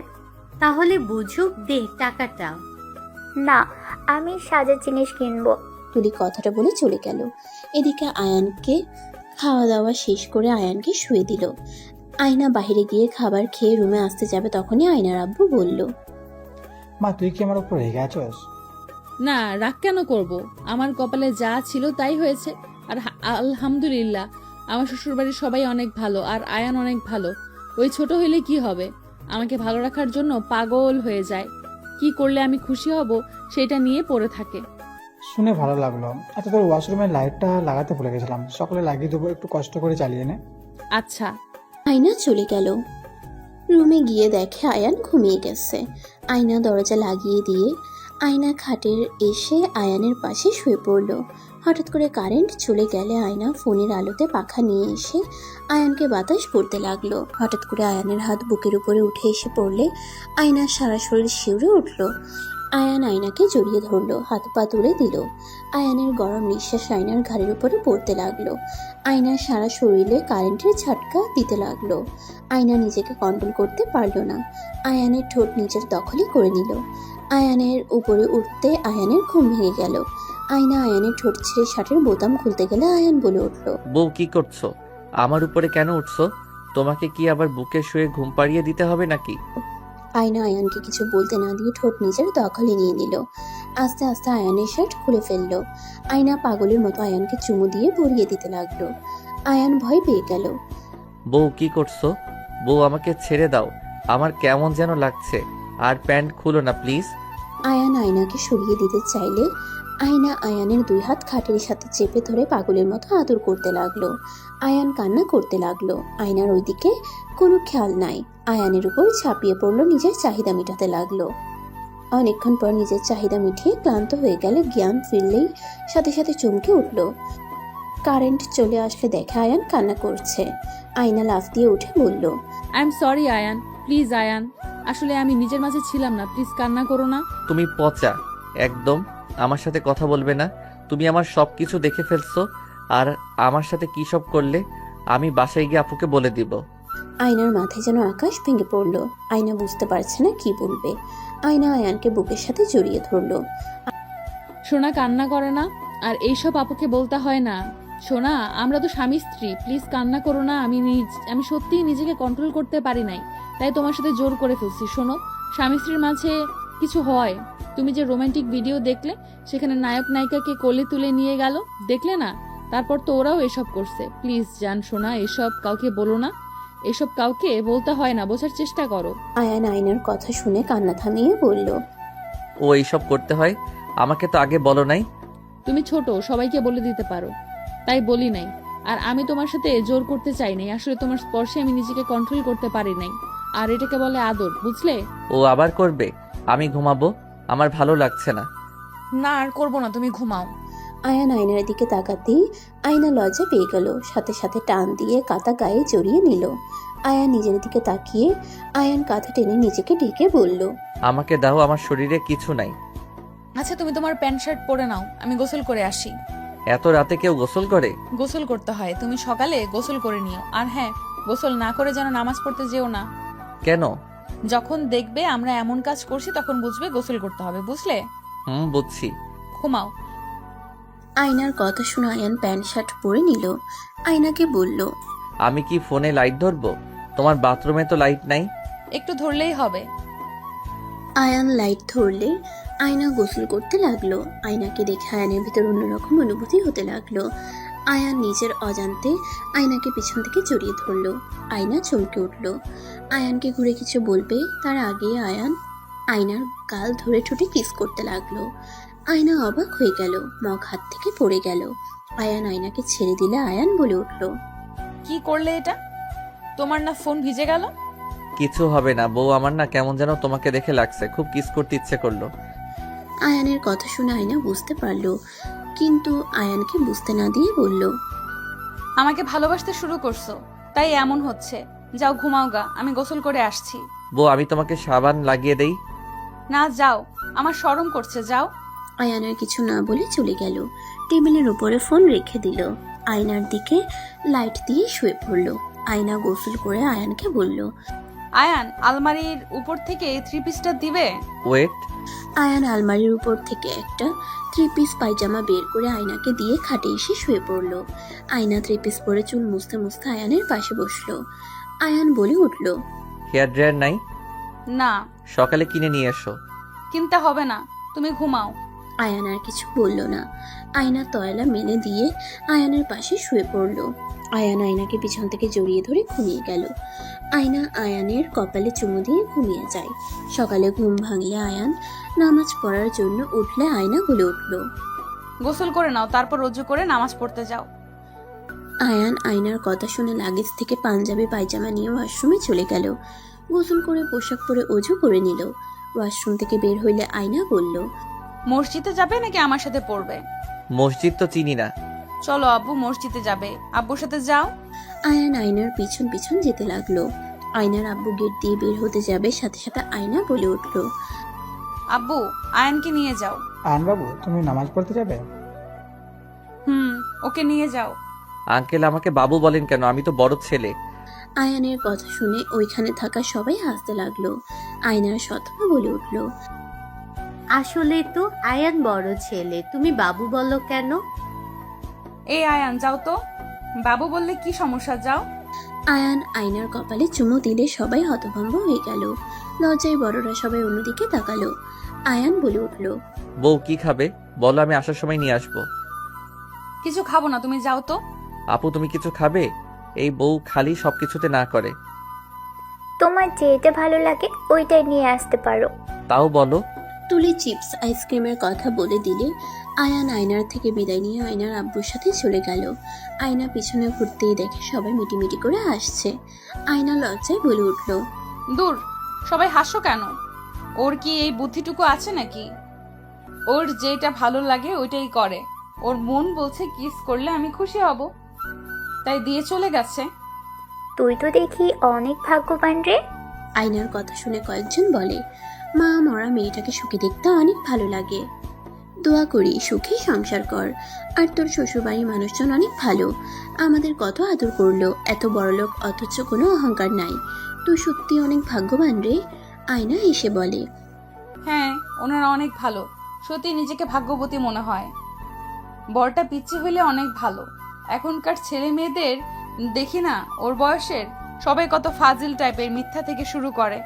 তাহলে বুঝুক দে টাকাটা। না, আমি সাজার জিনিস কিনবো। তুলি কথাটা বলে চলে গেল। এদিকে আয়ানকে খাওয়া দাওয়া শেষ করে আয়ানকে শুয়ে দিল। আয়না বাইরে গিয়ে খাবার খেয়ে রুমে আসতে যাবে, তখনই আয়নার আব্বু বলল, মা তুই কি আমার উপর রেগে আছোস? না, রাগ কেন করব? আমার কপালে যা ছিল তাই হয়েছে। আর আলহামদুলিল্লাহ, আমার শ্বশুরবাড়ির সবাই অনেক ভালো, আর আয়ান অনেক ভালো। ওই ছোট হইলে কি হবে, আমাকে ভালো রাখার জন্য পাগল হয়ে যায়। কি করলে আমি খুশি হব সেটা নিয়ে পড়ে থাকে। শুনে ভালো লাগলো। আচ্ছা, তোর ওয়াশরুমের লাইটটা লাগাতে ভুলে গেছিলাম, সকালে লাগিয়ে দেবো, একটু কষ্ট করে চালিয়ে নে। আচ্ছা। আয়না চলে গেল। রুমে গিয়ে দেখে আয়ান ঘুমিয়ে গেছে। আয়না দরজা লাগিয়ে দিয়ে আয়না খাটের এসে আয়ানের পাশে শুয়ে পড়ল। হঠাৎ করে কারেন্ট চলে গেলে আয়না ফোনের আলোতে পাখা নিয়ে এসে আয়ানকে বাতাস করতে লাগলো। হঠাৎ করে আয়ানের হাত বুকের উপরে উঠে এসে পড়লে আয়নার সারা শরীর শিউরে উঠল। আয়ান আয়নাকে জড়িয়ে ধরলো, হাত পা তুলে দিল। আয়ানের গরম নিঃশ্বাস আয়নার ঘাড়ের উপরে পড়তে লাগলো। আয়নার সারা শরীরে কারেন্টের ঝাটকা দিতে লাগলো। আয়না নিজেকে কন্ট্রোল করতে পারলো না। আয়ানের ঠোঁট নিজের দখলই করে নিল। আয়ানের উপরে উঠতে আয়ানের ঘুম ভেঙে গেল। আয়না আয়ানের ঠোঁট ছেড়ে শার্টের বোতাম খুলতে গেলে আয়ান বলে উঠল, বউ কি করছো? আমার উপরে কেন উঠছো? তোমাকে কি আবার বুকে শুয়ে ঘুম পাড়িয়ে দিতে হবে নাকি? আয়না আয়ানকে কিছু বলতে না দিয়ে ঠোঁট নিজের দখলে নিয়ে নিল। আস্তে আস্তে আয়ানের শার্ট খুলে ফেললো। আয়না পাগলের মতো আয়ানকে চুমু দিয়ে ভরিয়ে দিতে লাগলো। আয়ান ভয় পেয়ে গেল। বউ কি করছো? বউ আমাকে ছেড়ে দাও, আমার কেমন যেন লাগছে। আর প্যান্ট খুলো না প্লিজ। আয়ান আয়নাকে সরিয়ে দিতে চাইলে আয়না আয়ানের দুই হাত খাটের সাথে চেপে ধরে পাগলের মতো আদর করতে লাগলো। আয়ান কান্না করতে লাগলো। আয়নার ওইদিকে কোনো খেয়াল নাই। আয়ানের উপর ঝাঁপিয়ে পড়লো, নিজের চাহিদা মেটাতে লাগলো। অনেকক্ষণ পর নিজের চাহিদা মিটিয়ে ক্লান্ত হয়ে গেলে জ্ঞান ফিরলেই সাথে সাথে চমকে উঠল। কারেন্ট চলে আসলে দেখে আয়ান কান্না করছে। আয়না লাফ দিয়ে উঠে বলল, I am sorry Ayaan, please Ayaan, আসলে আমি নিজের মাঝে ছিলাম না, প্লিজ কান্না করো না। তুমি পচা, একদম আমার সাথে কথা বলবে না। তুমি আমার সব কিছু দেখে ফেলছো, আর আমার সাথে কি সব করলে আমি বাসায় গিয়ে আপুকে বলে দিব। আয়নার মাথায় যেন আকাশ ভেঙে পড়ল। আয়না বুঝতে পারছে না কি বলবে। আয়না আয়ানকে বুকের সাথে জড়িয়ে ধরলো। সোনা, কান্না করে না, আর এইসব আপুকে বলতে হয় না। সোনা, আমরা তো স্বামী স্ত্রী, প্লিজ কান্না করো না। আমি সত্যিই নিজেকে কন্ট্রোল করতে পারি নাই, তাই তোমার সাথে জোর করে ফেলছি। শোনো, স্বামী স্ত্রীর মাঝে কিছু হয়। তুমি যে রোমান্টিক ভিডিও দেখলে, সেখানে নায়ক নায়িকাকে কোলে তুলে নিয়ে গেল, দেখলে না? তারপর তো ওরাও এসব করছে। প্লিজ জান সোনা, এসব কাউকে বলো না, এসব কাউকে বলতে হয় না, বোঝার চেষ্টা করো। আয়ান আয়নার কথা শুনে কান্না থামিয়ে বলল, ও এইসব করতে হয়, আমাকে তো আগে বলো নাই। তুমি ছোট, সবাইকে বলে দিতে পারো, তাই বলি নাই। আর আমি তোমার সাথে জোর করতে চাই নাই, আসলে তোমার স্পর্শে আমি নিজেকে কন্ট্রোল করতে পারি নাই, আর এটাকে বলে আদর, বুঝলে? ও আবার করবে? আমি ঘুমাবো, আমার ভালো লাগছে না। না, আর করবো না, তুমি ঘুমাও। আয়ান আয়নার দিকে তাকাতেই আয়না লজ্জা পেয়ে গেল। সাথে সাথে টান দিয়ে কাঁথা গায়ে জড়িয়ে নিল। আয়ান নিজের দিকে তাকিয়ে আয়ান কাঁথা টেনে নিজেকে ডেকে বলল, আমাকে দাও, আমার শরীরে কিছু নাই। আচ্ছা, তুমি তোমার প্যান্ট শার্ট পরে নাও, আমি গোসল করে আসি। এত রাতে কেউ গোসল করে? গোসল করতে হয়, তুমি সকালে গোসল করে নিও। আর হ্যাঁ, গোসল না করে যেন নামাজ পড়তে যেও না। কেন? যখন দেখবে আমরা এমন কাজ করছি, তখন বুঝবে গোসল করতে হবে, বুঝলে? বুঝছি। ঘুমাও। আয়নার কথা শুনে আয়ান প্যান্ট শার্ট পরে নিল। আয়নাকে বলল, আমি কি ফোনে লাইট ধরবো? তোমার বাথরুমে তো লাইট নাই। একটু ধরলেই হবে। আয়ান লাইট ধরলে আয়না গোসল করতে লাগলো। আয়নাকে দেখে আয়ানের ভিতর অন্যরকম অনুভূতি হতে লাগলো। আয়ান নিজের অজান্তে আয়নাকে পিছন থেকে জড়িয়ে ধরলো। আয়না চমকে উঠল। আয়ানকে ঘুরে কিছু বলবে তার আগে আয়ান আয়নার গাল ধরে ঠোঁটে কিস করতে লাগলো। আয়না অবাক হয়ে গেল, মগ হাত থেকে পড়ে গেল। আয়ান আয়নাকে ছেড়ে দিলে আয়ান বলে উঠল, কি করলে এটা? তোমার না ফোন ভিজে গেল? কিছু হবে না বউ, আমার না কেমন যেন তোমাকে দেখে লাগছে, খুব কিস করতে ইচ্ছে করলো। আয়ানের কথা শুনে আয়না বুঝতে পারলো, কিন্তু আয়ানকে বুঝতে না দিয়ে বলল, আমাকে ভালোবাসতে শুরু করছো, তাই এমন হচ্ছে। যাও ঘুমাও গা, আমি গোসল করে আসছি। বউ আমি তোমাকে সাবান লাগিয়ে দেই। না যাও, আমার শরম করছে, যাও। আয়ানের কিছু না বলে চলে গেল। টেবিলের উপরে ফোন রেখে দিল। আয়নার দিকে লাইট দিয়ে শুয়ে পড়ল। আয়না গোসল করে আয়ানকে বলল, আয়ান, আলমারির উপর থেকে 3 পিসটা দিবে? ওয়েট। আয়ান আলমারির উপর থেকে একটা 3 পিস পায়জামা বের করে আয়নাকে দিয়ে খাটে এসে শুয়ে পড়ল। আয়না 3 পিস পরে চুল মুছতে মুছতে আয়ানের পাশে বসলো। আয়ান বলে উঠল, হেয়ার ড্রায়ার নাই? না, সকালে কিনে নিয়ে এসো। কিনতে হবে না, তুমি ঘুমাও। আয়ান আর কিছু বলল না। আয়না তয়লা মেলে দিয়ে আয়ানের পাশে শুয়ে পড়ল। আয়ান আয়নাকে পিছন থেকে জড়িয়ে ধরে ঘুমিয়ে গেল। আয়না আয়ানের কপালে চুমু দিয়ে ঘুমিয়ে যায়। সকালে ঘুম ভাঙলে আয়ান নামাজ পড়ার জন্য উঠলে আয়না বলে উঠল, গোসল করে নাও, তারপর রুজু করে নামাজ পড়তে যাও। আয়ান আয়নার কথা শুনে লাগেজ থেকে পাঞ্জাবি পায়জামা নিয়ে ওয়াশরুমে চলে গেল। গোসল করে পোশাক পরে অজু করে নিল। ওয়াশরুম থেকে বের হইলে আয়না বলল, মসজিদে যাবে নাকি আমার সাথে পড়বে? মসজিদ তো চিনি না। চলো আব্বু মসজিদে যাবে, আব্বুর সাথে যাও। আয়ান আয়নার পিছন পিছন যেতে লাগলো। আয়নার আব্বু গেট দিয়ে বের হতে যাবে, সাথে সাথে আয়না বলে উঠল, আব্বু, আয়ানকে নিয়ে যাও। আয়ন বাবু, তুমি নামাজ পড়তে যাবে? ওকে নিয়ে যাও। আঙ্কেল আমাকে বাবু বলেন কেন? আমি তো বড় ছেলে। আয়ানের কথা শুনে ওইখানে থাকা সবাই হাসতে লাগলো। আয়নার সৎমা বলে উঠল, আসলে তো আয়ান বড় ছেলে, তুমি বাবু বলো কেন? এই আয়ান, যাও তো। বাবু বললে কি সমস্যা, যাও। আয়ান আয়নার কপালে চুমু দিলে সবাই হতভম্ব হয়ে গেল। লজ্জায় বড়রা সবাই অন্যদিকে তাকালো। আয়ান বলে উঠল, বউ কি খাবে বলো, আমি আসার সময় নিয়ে আসবো। কিছু খাবো না, তুমি যাও তো। আপু তুমি কিছু খাবে? এই বউ খালি সবকিছুতে না করে। তোমার যেটা ভালো লাগে ওইটাই নিয়ে আসতে পারো। তাও বলো। তুলি চিপস আইসক্রিমের কথা বলে দিলে আয়ান আয়নার থেকে বিদায় নিয়ে আয়নার আব্বুর সাথে চলে গেল। আয়না পিছনে ঘুরতেই দেখে সবাই মিটিমিটি করে হাসছে। আয়না লজ্জায় বলে উঠল, দূর, সবাই হাসো কেন? ওর কি এই বুদ্ধিটুকু আছে নাকি? ওর যেটা ভালো লাগে ওইটাই করে। ওর মন বলছে কিস করলে আমি খুশি হব, তাই দিয়ে চলে গেছে। তুই তো দেখি অনেক ভাগ্যবান রে। আয়নার কথা শুনে কয়েকজন বলে, মা মরা মেয়েটাকে সুখে দেখতে অনেক ভালো লাগে। দোয়া করি সুখে সংসার কর। আর তোর শ্বশুরবাড়ির মানুষজন অনেক ভালো, আমাদের কত আদর করলো, এত বড়লোক অথচ কোনো অহংকার নাই। তুই সত্যি অনেক ভাগ্যবান রে। আয়না এসে বলে, হ্যাঁ, ওনারা অনেক ভালো, সত্যি নিজেকে ভাগ্যবতী মনে হয়। বরটা পিচ্ছি হইলে অনেক ভালো। এখনকার ছেলে মেয়েদের দেখি না, ওর বয়সের সবাই কত ফাজিল টাইপের, মিথ্যা থেকে শুরু করে,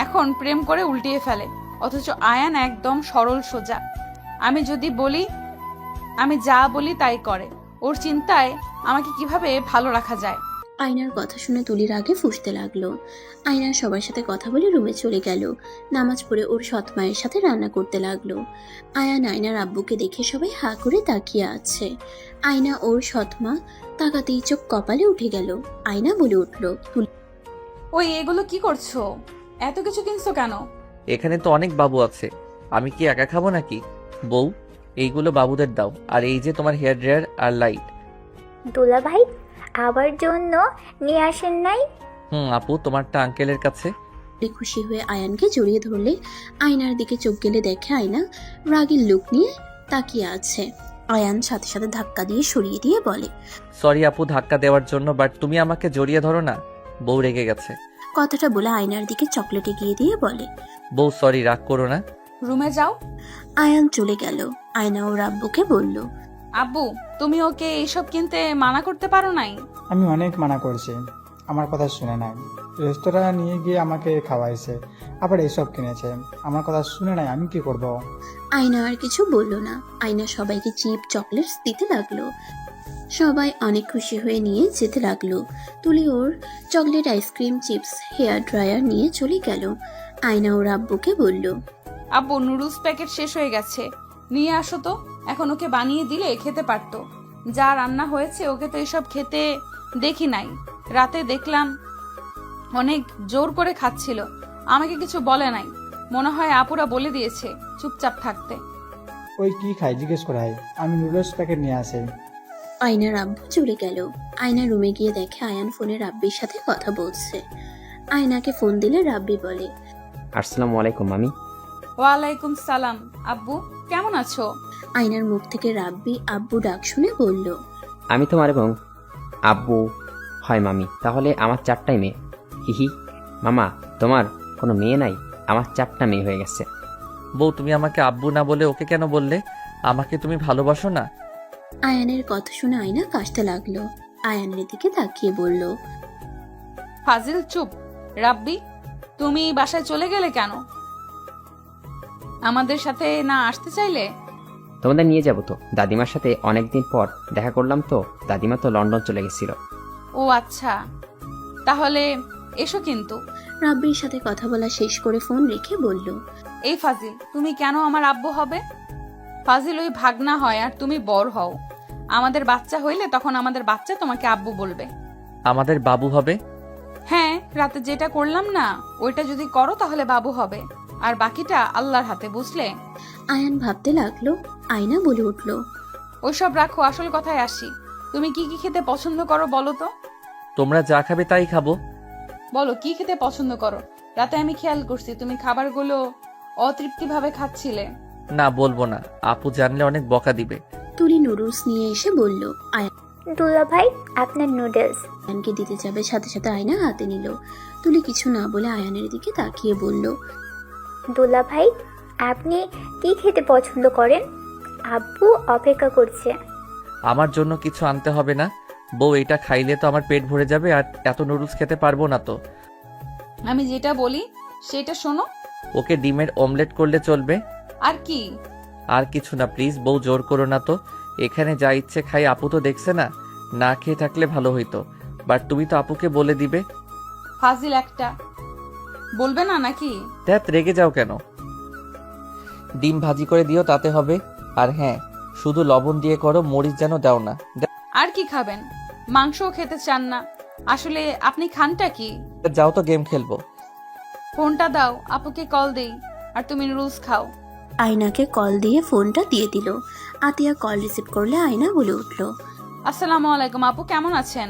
এখন প্রেম করে উল্টিয়ে ফেলে। অথচ আয়ান একদম সরল সোজা। আমি যা বলি তাই করে। ওর চিন্তায় আমাকে কিভাবে ভালো রাখা যায়। আয়নার কথা শুনে তুলির আগে ফুঁসতে লাগলো। আয়না সবার সাথে কথা বলে রুমে চলে গেল। নামাজ পড়ে ওর সৎ মায়ের সাথে রান্না করতে লাগলো। আয়ান আয়নার আব্বুকে দেখে সবাই হা করে তাকিয়ে আছে। আয়না ওর সৎ মা তাকাতেই চোখ কপালে উঠে গেল। আয়না বলে উঠল, ওই এগুলো কি করছো? এত কিছু কিনছো কেন? এখানে তো অনেক বাবু আছে, আমি কি একা খাবো নাকি? বউ এইগুলো বাবুদের দাও, আর এই যে তোমার হেয়ার ড্রায়ার আর লাইট। দোলা ভাই আবার জন্য নিয়ে আসেন নাই? আপু তোমারটা আঙ্কেলের কাছে। খুশি হয়ে আয়ানকে জড়িয়ে ধরলে আয়নার দিকে চোখ গেলে দেখে আয়না রাগের লুক নিয়ে তাকিয়ে আছে। আয়ান সাথে সাথে ধাক্কা দিয়ে সরিয়ে দিয়ে বলে, সরি আপু ধাক্কা দেওয়ার জন্য, বাট তুমি আমাকে জড়িয়ে ধরো না। বউ রেগে গেছে। কথাটা বলে আয়নার দিকে চকলেট এগিয়ে দিয়ে বলে, বউ সরি, রাগ করো না। রুমে যাও। আয়ান চলে গেল। আয়না ওর আব্বুকে বলল, আব্বু, তুমি ওকে এইসব কিনতে মানা করতে পারো নাই? আমি অনেক মানা করছি, আমার কথা শুনে নাই। রেস্তোরাঁ নিয়ে গিয়ে আমাকে খাওয়াইছে, আবার এসব কিনেছে, আমার কথা শুনে নাই, আমি কি করব? আয়না আর কিছু বলল না। আয়না সবাইকে চিপ চকলেটস দিতে লাগলো। সবাই অনেক খুশি হয়ে নিয়ে যেতে লাগলো। তুলি ওর chocolate, ice cream, chips, hair dryer নিয়ে চলে গেল। আয়না ওর আব্বুকে বলল। আব্বু নুডলস প্যাকেট শেষ হয়ে গেছে, নিয়ে আসো তো। এখন ওকে বানিয়ে দিলে খেতে পারতো। যা রান্না হয়েছে ওকে তো এসব খেতে দেখি নাই। রাতে দেখলাম অনেক জোর করে খাচ্ছিল, আমাকে কিছু বলে নাই। মনে হয় আপুরা বলে দিয়েছে চুপচাপ থাকতে। ওই কি খাই জিজ্ঞেস করাই, আমি নুডলস প্যাকেট নিয়ে আসি। আয়নার আব্বু চলে গেল। আয়না রুমে গিয়ে দেখে আয়ান ফোনে রাব্বির সাথে কথা বলছে। আয়নাকে ফোন দিলে রাব্বি বলে, আসসালামু আলাইকুম মামি। ওয়ালাইকুম সালাম। আব্বু কেমন আছো? আয়নার মুখ থেকে রাব্বি আব্বু ডাক শুনে বলল, আমি তোমার এবং আব্বু হয় মামি, তাহলে আমার 4টাই মেয়ে। হিহি। মামা তোমার কোনো মেয়ে নাই? আমার 4টা মেয়ে হয়ে গেছে। বউ তুমি আমাকে আব্বু না বলে ওকে কেন বললে? আমাকে তুমি ভালোবাসো না? আয়ানের কথা শুনে আয়না কাশতে লাগলো। আয়ানের দিকে তাকিয়ে বলল, ফাজিল চুপ। রাব্বি তুমি বাসায় চলে গেলে কেন? আমাদের সাথে না আসতে চাইলে? তোমাদের নিয়ে যাবো তো, দাদিমার সাথে অনেকদিন পর দেখা করলাম তো। দাদিমা তো লন্ডন চলে গেছিল। ও আচ্ছা, তাহলে এসো। কিন্তু রাব্বির সাথে কথা বলা শেষ করে ফোন রেখে বলল, এই ফাজিল তুমি কেন আমার আব্বু হবে? ফাজিল ওই ভাগনা হয় আর তুমি বড় হও। আমাদের বাচ্চা হইলে তখন আমাদের বাচ্চা তোমাকে আব্বু বলবে। আমাদের বাবু হবে? হ্যাঁ, রাতে যেটা করলাম না ওইটা যদি করো তাহলে বাবু হবে, আর বাকিটা আল্লাহর হাতে, বুঝলে? আয়ান ভাবতে লাগলো। আয়না বলে উঠল, ওইসব রাখো, আসল কথায় আসি। তুমি কি কি খেতে পছন্দ করো বলো তো? তোমরা যা খাবে তাই খাবো। বলো কি খেতে পছন্দ করো। রাতে আমি খেয়াল করছি তুমি খাবারগুলো অতৃপ্তিভাবে খাচ্ছিলে। না বলবো না, আপু জানলে অনেক বকা দিবে। তুলি নুডলস নিয়ে এসে বলল। দুলা ভাই আপনার নুডলস। আয়ানকে দিতে যাবে, সাথে সাথে আয়না হাতে নিল। তুলি কিছু না বলে আয়ানের দিকে তাকিয়ে বলল, দুলা ভাই আপনি কি খেতে পছন্দ করেন? আব্বু অপেক্ষা করছে। আমার জন্য কিছু আনতে হবে না বউ, এটা খাইলে তো আমার পেট ভরে যাবে আর এত নুডলস খেতে পারবো না তো। আমি যেটা বলি সেটা শোনো। ওকে ডিমের অমলেট করলে চলবে। আর কি? আর কিছু না প্লিজ বউ, জোর করো না তো। এখানে যা ইচ্ছে খাই, আপু তো দেখছে না। না খেয়ে থাকলে ভালো হইতো, বাট তুমি তো আপুকে বলে দিবে। ফাজিল একটা। বলবে না নাকি? ধ্যাত, রেগে যাও কেন? ডিম ভাজি করে দিও তাতে হবে। আর হ্যাঁ, শুধু লবণ দিয়ে করো, মরিচ যেন দাও না। আর কি খাবেন? মাংসও খেতে চান না? আসলে আপনি খানটা কি? যাও তো, গেম খেলবো। ফোনটা দাও, আপুকে কল দেই, আর তুমি নুডলস খাও। আয়নাকে কল দিয়ে ফোনটা দিয়ে দিল। আতিয়া কল রিসিভ করলে আয়না বলে উঠল, আসসালামু আলাইকুম আপু, কেমন আছেন?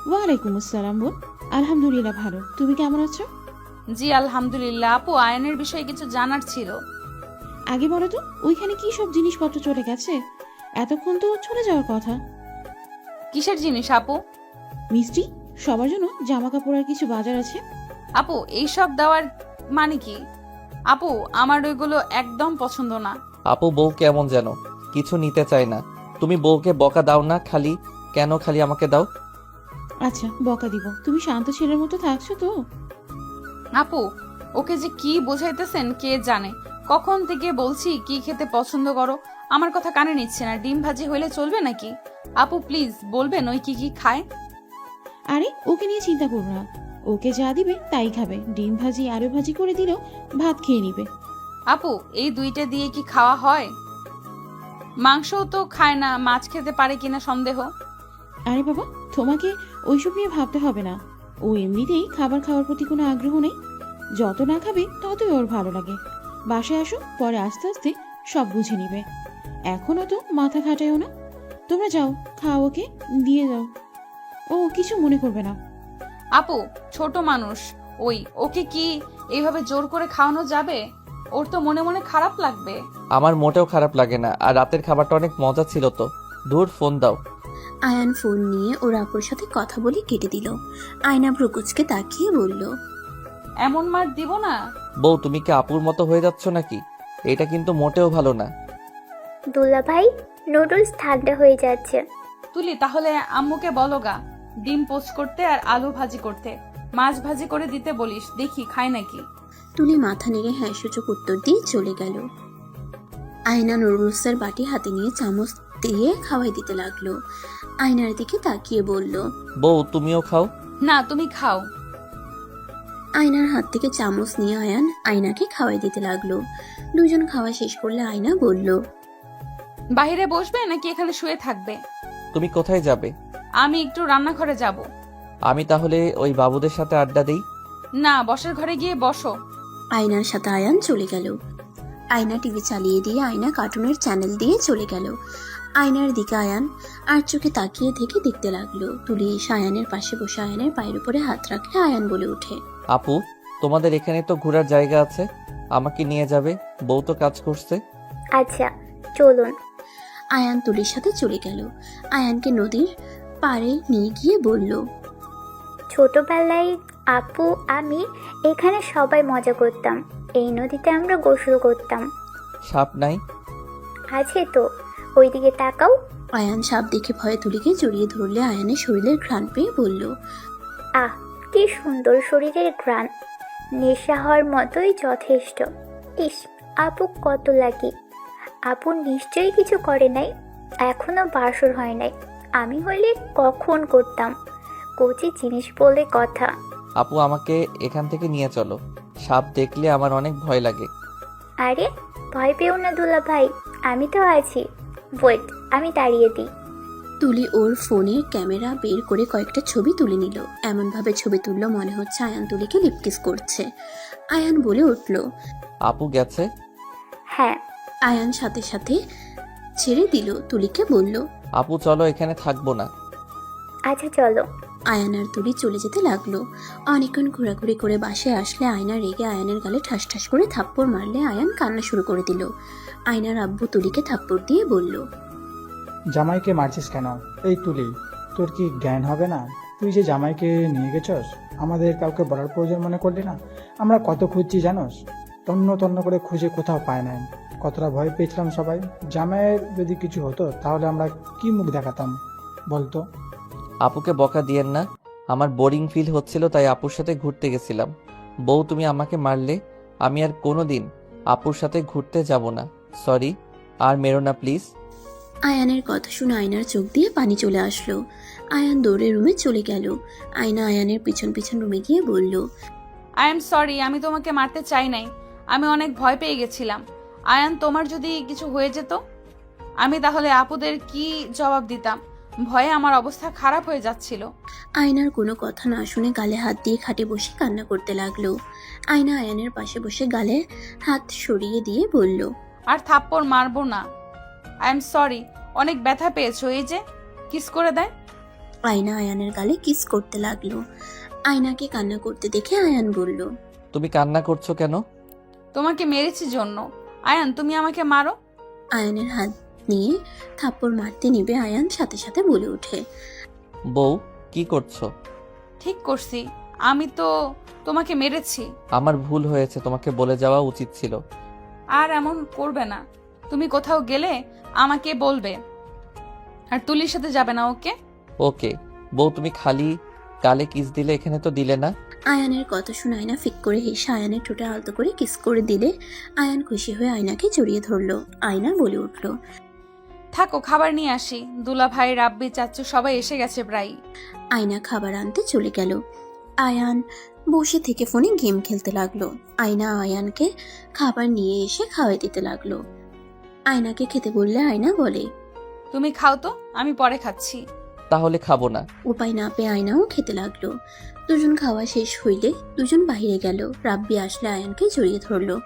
ওয়ালাইকুম আসসালাম বোন, আলহামদুলিল্লাহ ভালো। তুমি কেমন আছো? জি আলহামদুলিল্লাহ। আপু আয়নের বিষয়ে কিছু জানার ছিল। আগে বলো তো, ওইখানে কি সব জিনিসপত্র চলে গেছে? এতক্ষণ তো চলে যাওয়ার কথা। কিসের জিনিস আপু? মিষ্টি, সবার জন্য জামা কাপড় আর কিছু বাজার আছে। আপু এইসব দেওয়ার মানে কি? আপু আমার ওইগুলো একদম পছন্দ না। আপু বউ কেমন যেন কিছু নিতে চায় না। তুমি বউকে বকা দাও না খালি? কেন খালি আমাকে দাও? আচ্ছা বকা দিব, তুমি শান্ত ছেলের মতো থাকছো তো? আপু ওকে যে কি বোঝাইতেছেন কে জানে। কখন থেকে বলছি কি খেতে পছন্দ করো, আমার কথা কানে নিচ্ছে না। ডিম ভাজি হইলে চলবে নাকি? আপু প্লিজ বলবেন ওই কি কি খায়? আরে ওকে নিয়ে চিন্তা করবো না, ওকে যা দিবে তাই খাবে। ডিম ভাজি আলু ভাজি করে দিলেও ভাত খেয়ে নিবে। আপু এই দুইটা দিয়ে কি খাওয়া হয়? মাংসও তো খায় না, মাছ খেতে পারে কিনা সন্দেহ। আরে বাবা, তোমাকে ওইসব নিয়ে ভাবতে হবে না। ও এমনিতেই খাবার খাওয়ার প্রতি কোনো আগ্রহ নেই। যত না খাবে ততই ওর ভালো লাগে। বাসায় আসো, পরে আস্তে আস্তে সব বুঝে নিবে। এখনও তো মাথা খাটায়ও না। তোমরা যাও, খাও, ওকে দিয়ে যাও, ও কিছু মনে করবে না। আপু ছোট মানুষ, ওকে কি এইভাবে জোর করে খাওয়ানো যাবে? ওর তো মনে মনে খারাপ লাগবে। আমার মোটেও খারাপ লাগে না, আর রাতের খাবারটা অনেক মজা ছিল তো। দূর, ফোন দাও। আয়ান ফোন নিয়ে ওর আপুর সাথে কথা বলে কেটে দিল। আয়না ভ্রুকুচকে তাকিয়ে বলল, এমন মার দিব না। বউ তুমি কি আপুর মতো হয়ে যাচ্ছ নাকি? এটা কিন্তু মোটেও ভালো না। দুলা ভাই নুডলস ঠান্ডা হয়ে যাচ্ছে। তুলি তাহলে আম্মুকে বলো গা ডিম পোস্ট করতে আর আলু ভাজি করতে। মাছ ভাজি করে দিতে বলিস, দেখি খায় নাকি। তুলি মাথা নেড়ে হ্যাঁ সূচক উত্তর দিয়ে চলে গেল। আয়না নুডলসের বাটি হাতে নিয়ে চামচ দিয়ে খাওয়াই দিতে লাগলো। আয়নার দিকে তাকিয়ে বলল, বউ তুমিও খাও। না তুমি খাও। আয়নার হাত থেকে চামচ নিয়ে আয়ান আয়নাকে খাওয়াই দিতে লাগলো। দুজন খাওয়া শেষ করলে আয়না বলল, বাইরে বসবে নাকি এখানে শুয়ে থাকবে? তুমি কোথায় যাবে? আমি একটু রান্নাঘরে যাব। আমি তাহলে ওই বাবুদের সাথে আড্ডা দিই। না, বসার ঘরে গিয়ে বসো। আয়নার সাথে আয়ান চলে গেল। আয়না টিভি চালিয়ে দিয়ে আয়না কার্টুনের চ্যানেল দিয়ে চলে গেল। আয়নার দিকে আয়ান আর চোখে তাকিয়ে থেকে দেখতে লাগলো। তুলি এসে আয়ানের পাশে বসে আয়ানের পায়ের উপরে হাত রাখলে আয়ান বলে ওঠে, আপু, তোমাদের এখানে তো ঘোরার জায়গা আছে, আমাকে নিয়ে যাবে? বউ তো কাজ করছে। আচ্ছা চলুন। আয়ান তুলির সাথে চলে গেল। আয়ানকে নদীর পাড়ে নিয়ে গিয়ে বলল, ছোটবেলায় আপু আমি এখানে সবাই মজা করতাম। এই নদীতে আমরা গোসল করতাম। সাপ নাই? আছে তো, ওইদিকে তাকাও। আয়ান সাপ দেখে ভয়ে তুলিকে জড়িয়ে ধরলে আয়ানের শরীরের ঘ্রাণ পেয়ে বলল, আহ কি সুন্দর শরীরের ঘ্রাণ, নেশা হওয়ার মতোই যথেষ্ট। ইস, আপু কত লাগে। আপু নিশ্চয়ই কিছু করে নাই, এখনো বাসর হয় নাই। আমি হলে কখন করতাম, কচি জিনিস বলে কথা। আপু, আমাকে এখান থেকে নিয়ে চলো, সাপ দেখলে আমার অনেক ভয় লাগে। আরে ভয় পেও না দুলা ভাই, আমি তো আছি। ওয়েট, আমি তাড়িয়ে দিই। তুলি ওর ফোনের ক্যামেরা বের করে কয়েকটা ছবি তুলে নিল। এমনভাবে ছবি তুললো মনে হচ্ছে আয়ান তুলিকে লিপকিস করছে। আয়ান বলে উঠল, আপু গেছে? হ্যাঁ। আয়ান সাথে সাথে ছেড়ে দিল। তুলিকে বলল, আপু চলো, এখানে থাকবো না। আচ্ছা চলো। আয়ান আর তুলি চলে যেতে লাগলো। অনেকক্ষণ ঘোরাঘুরি করে বাসায় আসলে আয়না রেগে আয়ানের গালে ঠাস ঠাস করে থাপ্পড় মারলে আয়ান কান্না শুরু করে দিল। আয়নার আব্বু তুলিকে থাপ্পড় দিয়ে বলল, জামাইকে মারছিস কেন? এই তুলি, তোর কি জ্ঞান হবে না? তুই যে জামাইকে নিয়ে গেছস, আমাদের কাউকে বলার প্রয়োজন মনে করলি না? আমরা কত খুঁজছি জানোস? তন্ন তন্ন করে খুঁজে কোথাও পায় নাই। কতটা ভয় পেয়েছিলাম সবাই। জামাইয়ের যদি কিছু হতো তাহলে আমরা কি মুখ দেখাতাম বলতো? আপুকে বকা দিয়েন না, আমার বোরিং ফিল হচ্ছিল তাই আপুর সাথে ঘুরতে গেছিলাম। বউ, তুমি আমাকে মারলে আমি আর কোনোদিন আপুর সাথে ঘুরতে যাব না। সরি, আর মেরো না প্লিজ। আয়ানের কথা শুনে আয়নার চোখ দিয়ে পানি চলে আসলো। আয়ান দৌড়ে রুমে চলে গেল। আয়না আয়ানের পিছন পিছন রুমে গিয়ে বলল, আই এম সরি, আমি তোমাকে মারতে চাই নাই। আমি অনেক ভয় পেয়ে গেছিলাম। আয়ান, তোমার যদি কিছু হয়ে যেত, আমি তাহলে আপুদের কি জবাব দিতাম? ভয়ে আমার অবস্থা খারাপ হয়ে যাচ্ছিল। আয়নার কোনো কথা না শুনে গালে হাত দিয়ে খাটে বসে কান্না করতে লাগলো। আয়না আয়ানের পাশে বসে গালে হাত সরিয়ে দিয়ে বলল, আর থাপ্পড় মারবো না। আই এম সরি, অনেক ব্যথা পেয়েছো। এই যে কিস করে দেয়। আয়না আয়ানের গালে কিস করতে লাগলো। আয়নাকে কান্না করতে দেখে আয়ান বলল, তুমি কান্না করছো কেন? তোমাকে মেরেছি জন্য। আয়ান, তুমি আমাকে মারো। আয়ানের হাত নিয়ে থাপ্পড় মারতে নিবে আয়ান সাথে সাথে বলে ওঠে, বউ, কি করছো? ঠিক করছি, আমি তো তোমাকে মেরেছি। আমার ভুল হয়েছে, তোমাকে বলে যাওয়া উচিত ছিল। আর এমন করবে না। তুমি কোথাও গেলে আমাকে বলবে। আর তুলির সাথে যাবে না, ওকে? ওকে। বউ, তুমি খালি গালে কিস দিলে, এখানে তো দিলে না। আয়ানের কথা শুনে আয়না ফিক করে হেসে আয়ানের ঠোঁটে আলতো করে কিস করে দিলে আয়ান খুশি হয়ে আয়নাকে জড়িয়ে ধরলো। আয়না বলে উঠল, থাকো, খাবার নিয়ে আসি। দুলা ভাই, রাব্বি, চাচ্চু সবাই এসে গেছে প্রায়। আয়না খাবার আনতে চলে গেল। আয়ান বসে থেকে ফোনে গেম খেলতে লাগলো। আয়না আয়ানকে খাবার নিয়ে এসে খাওয়াই দিতে লাগলো। আয়নাকে খেতে বললে আয়না বলে, তুমি খাও তো, আমি পরে খাচ্ছি। তাহলে খাবো না। উপায় না পেয়ে আয়নাও খেতে লাগলো। দুজন খাওয়া শেষ হইলে দুজন বাইরে গেল। রাব্বি আসলে আয়ানকে জড়িয়ে ধরলো।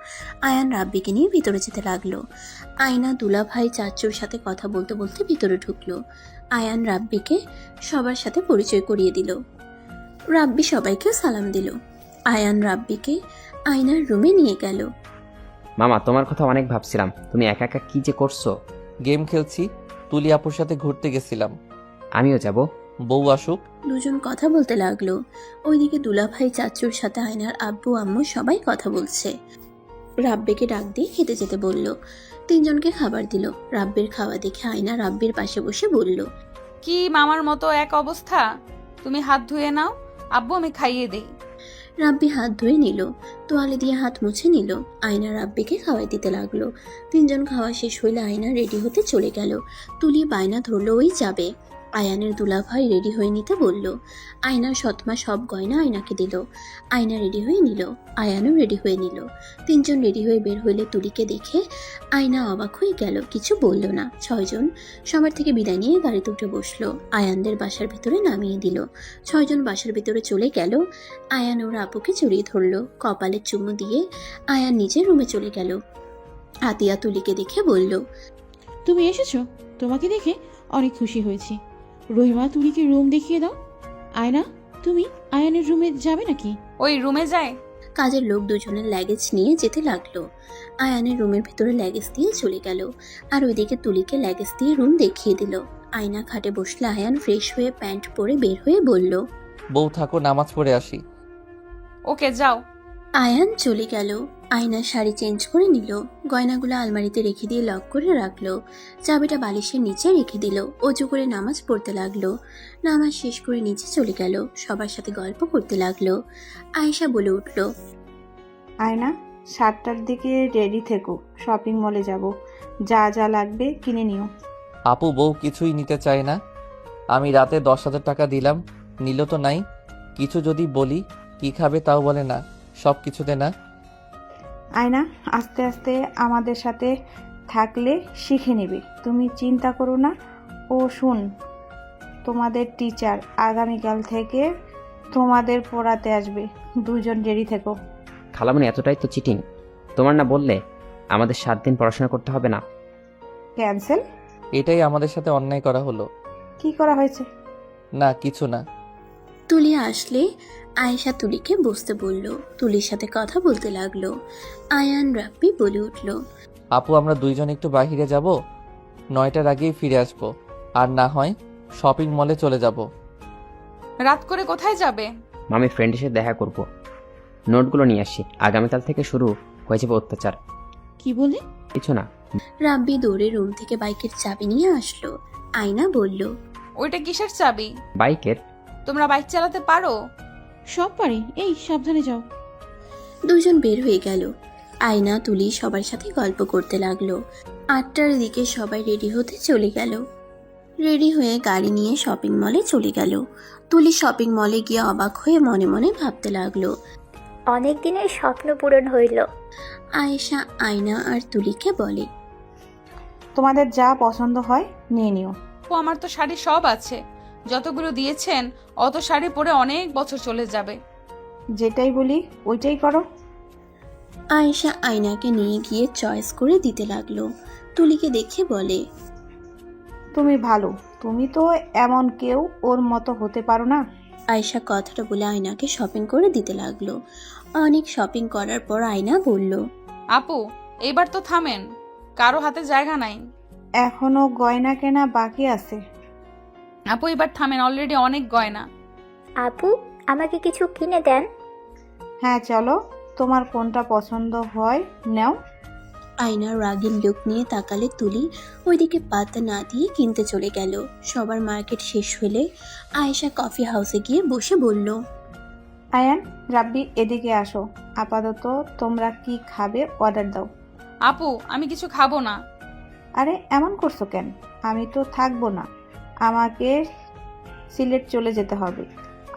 আয়ান রাব্বিকে নিয়ে ভিতরে যেতে লাগলো। আয়না দুলা ভাই চাচুর সাথে কথা বলতে বলতে ভিতরে ঢুকলো। আয়ান রাব্বিকে সবার সাথে পরিচয় করিয়ে দিল। রাব্বি সবাইকে সালাম দিল। আয়ান রাব্বিকে আয়নার রুমে নিয়ে গেল। মামা, তোমার কথা অনেক ভাবছিলাম। তুমি একা একা কি যে করছো? গেম খেলছি। তুলি আপুর সাথে ঘুরতে গেছিলাম। আমিও যাব। বউ আসুক। দুজন কথা বলতে লাগলো। ওইদিকে দুলাভাই চাচুর সাথে আয়নার আব্বু আম্মু সবাই কথা বলছে। রাব্বিকে ডাক দিয়ে খেতে যেতে বলল। তিনজনকে খাবার দিল। রাব্বির খাওয়া দেখে আয়না রাব্বির পাশে বসে বলল, কি মামার মতো এক অবস্থা? তুমি হাত ধুয়ে নাও, আব্বু আমি খাইয়ে দেই। রাব্বি হাত ধুয়ে নিল, তোয়ালে দিয়ে হাত মুছে নিল। আয়না রাব্বিকে খাওয়াই দিতে লাগলো। তিনজন খাওয়া শেষ হইলে আয়না রেডি হতে চলে গেল। তুলি বায়না ধরলো ওই যাবে। আয়ানের দুলাভাই রেডি হয়ে নিতে বলল। আয়নার সৎমা সব গয়না আয়নাকে দিল। আয়না রেডি হয়ে নিল, আয়ানও রেডি হয়ে নিল। তিনজন রেডি হয়ে বের হইলে তুলিকে দেখে আয়না অবাক হয়ে গেল, কিছু বলল না। ছয়জন সবার থেকে বিদায় নিয়ে গাড়িতে উঠে বসলো, আয়ানদের বাসার ভিতরে নামিয়ে দিল। ছয়জন বাসার ভিতরে চলে গেল। আয়ান ওর আপুকে জড়িয়ে ধরলো, কপালে চুমু দিয়ে আয়ান নিজের রুমে চলে গেল। আতিয়া তুলিকে দেখে বলল, তুমি এসেছো, তোমাকে দেখে অনেক খুশি হয়েছি। রহিমা, তুলিকে রুম দেখিয়ে দাও। আয়না, তুমি আয়ানের রুমে যাবে নাকি? ওই রুমে যায়। কাজের লোক দুজনের ল্যাগেজ নিয়ে যেতে লাগলো। আয়ানের রুমের ভেতরে ল্যাগেজ দিয়ে চলে গেল, আর ওইদিকে তুলিকে ল্যাগেজ দিয়ে রুম দেখিয়ে দিল। আয়না খাটে বসলে আয়ান ফ্রেশ হয়ে প্যান্ট পরে বের হয়ে বলল, বউ থাকো, নামাজ পড়ে আসি। ওকে যাও। আয়ান চলে গেল। আয়না শাড়ি চেঞ্জ করে নিল, গয়নাগুলো আলমারিতে রেখে দিয়ে লক করে রাখলো, চাবিটা বালিশের নিচে রেখে দিল। অজু করে নামাজ পড়তে লাগলো। নামাজ শেষ করে নিচে চলে গেল, সবার সাথে গল্প করতে লাগলো। আয়েশা বলে উঠল, আয়না, 7টার দিকে রেডি থেকো, শপিং মলে যাব, যা যা লাগবে কিনে নিও। আপু বউ কিছুই নিতে চায় না। আমি রাতে 10,000 টাকা দিলাম, নিল তো নাই। কিছু যদি বলি কি খাবে তাও বলে না, সব কিছুতে না। আয়না, আস্তে আস্তে আমাদের সাথে থাকলে শিখে নেবে, তুমি চিন্তা করো না। ও শুন, তোমাদের টিচার আগামীকাল থেকে তোমাদের পড়াতে আসবে, দুজন রেডি থেকো। খালামণি, এতটাই তো চিটিং। তোমার না বললে আমাদের 7 দিন পড়াশোনা করতে হবে না? ক্যান্সেল? এটাই আমাদের সাথে অন্যায় করা হলো। কি করা হয়েছে? না কিছু না। তুলি আসলে আয়েশা তুলিকে বসতে বলল, তুলির সাথে কথা বলতে লাগলো। আয়ান রাব্বি বলে উঠল, আপু আমরা দুইজন একটু বাহিরে যাব, 9টার আগেই ফিরে আসব, আর না হয় শপিং মলে চলে যাব। রাত করে কোথায় যাবে? মামি ফ্রেন্ডের সাথে দেখা করব, নোটগুলো নিয়ে আসি। আগামীকাল থেকে শুরু হয়ে যাবে অত্যাচার। কি বলে? কিছু না। রাব্বি দৌড়ে রুম থেকে বাইকের চাবি নিয়ে আসলো। আয়না বলল, ওইটা কিসের চাবি? বাইকের। তোমরা বাইক চালাতে পারো? সব পারে। এই সাবধানে যাও। দুজন বের হয়ে গেল। আয়না তুলি সবার সাথে গল্প করতে লাগলো। 8টার দিকে সবাই রেডি হতে চলে গেল। রেডি হয়ে গাড়ি নিয়ে শপিং মলে চলে গেল। তুলি শপিং মলে গিয়ে অবাক হয়ে মনে মনে ভাবতে লাগলো। অনেক দিনের স্বপ্ন পূরণ হইল। আয়েশা আয়না আর তুলিকে বলে, তোমাদের যা পছন্দ হয় নিয়ে নিও। ও আমার তো শাড়ি সব আছে, যতগুলো দিয়েছেন অত শাড়ি পরে অনেক বছর চলে যাবে। যেটাই বলি ওইটাই করো। আয়েশা আয়নাকে নিয়ে গিয়ে চয়েস করে দিতে লাগলো। তুলিকে দেখে বলে, তুমি ভালো, তুমি তো এমন কেউ ওর মতো হতে পারো না। আয়েশা কথাটা বলে আয়নাকে শপিং করে দিতে লাগলো। অনেক শপিং করার পর আয়না বলল, আপু এবার তো থামেন, কারো হাতে জায়গা নাই। এখনো গয়না কেনা বাকি আছে। আপু এবার থামেন, অলরেডি অনেক গয়না। আপু, আমাকে কিছু কিনে দেন। হ্যাঁ চলো, তোমার কোনটা পছন্দ হয় নাও। আয়নার রাগের লোক নিয়ে তাকালে তুলি ওইদিকে পাতা না দিয়ে কিনতে চলে গেল। সবার মার্কেট শেষ হলে আয়েশা কফি হাউসে গিয়ে বসে বলল, আয়ান, রাব্বি এদিকে আসো, আপাতত তোমরা কি খাবে অর্ডার দাও। আপু আমি কিছু খাবো না। আরে এমন করছো কেন? আমি তো থাকবো না, আমাকে সিলেট চলে যেতে হবে,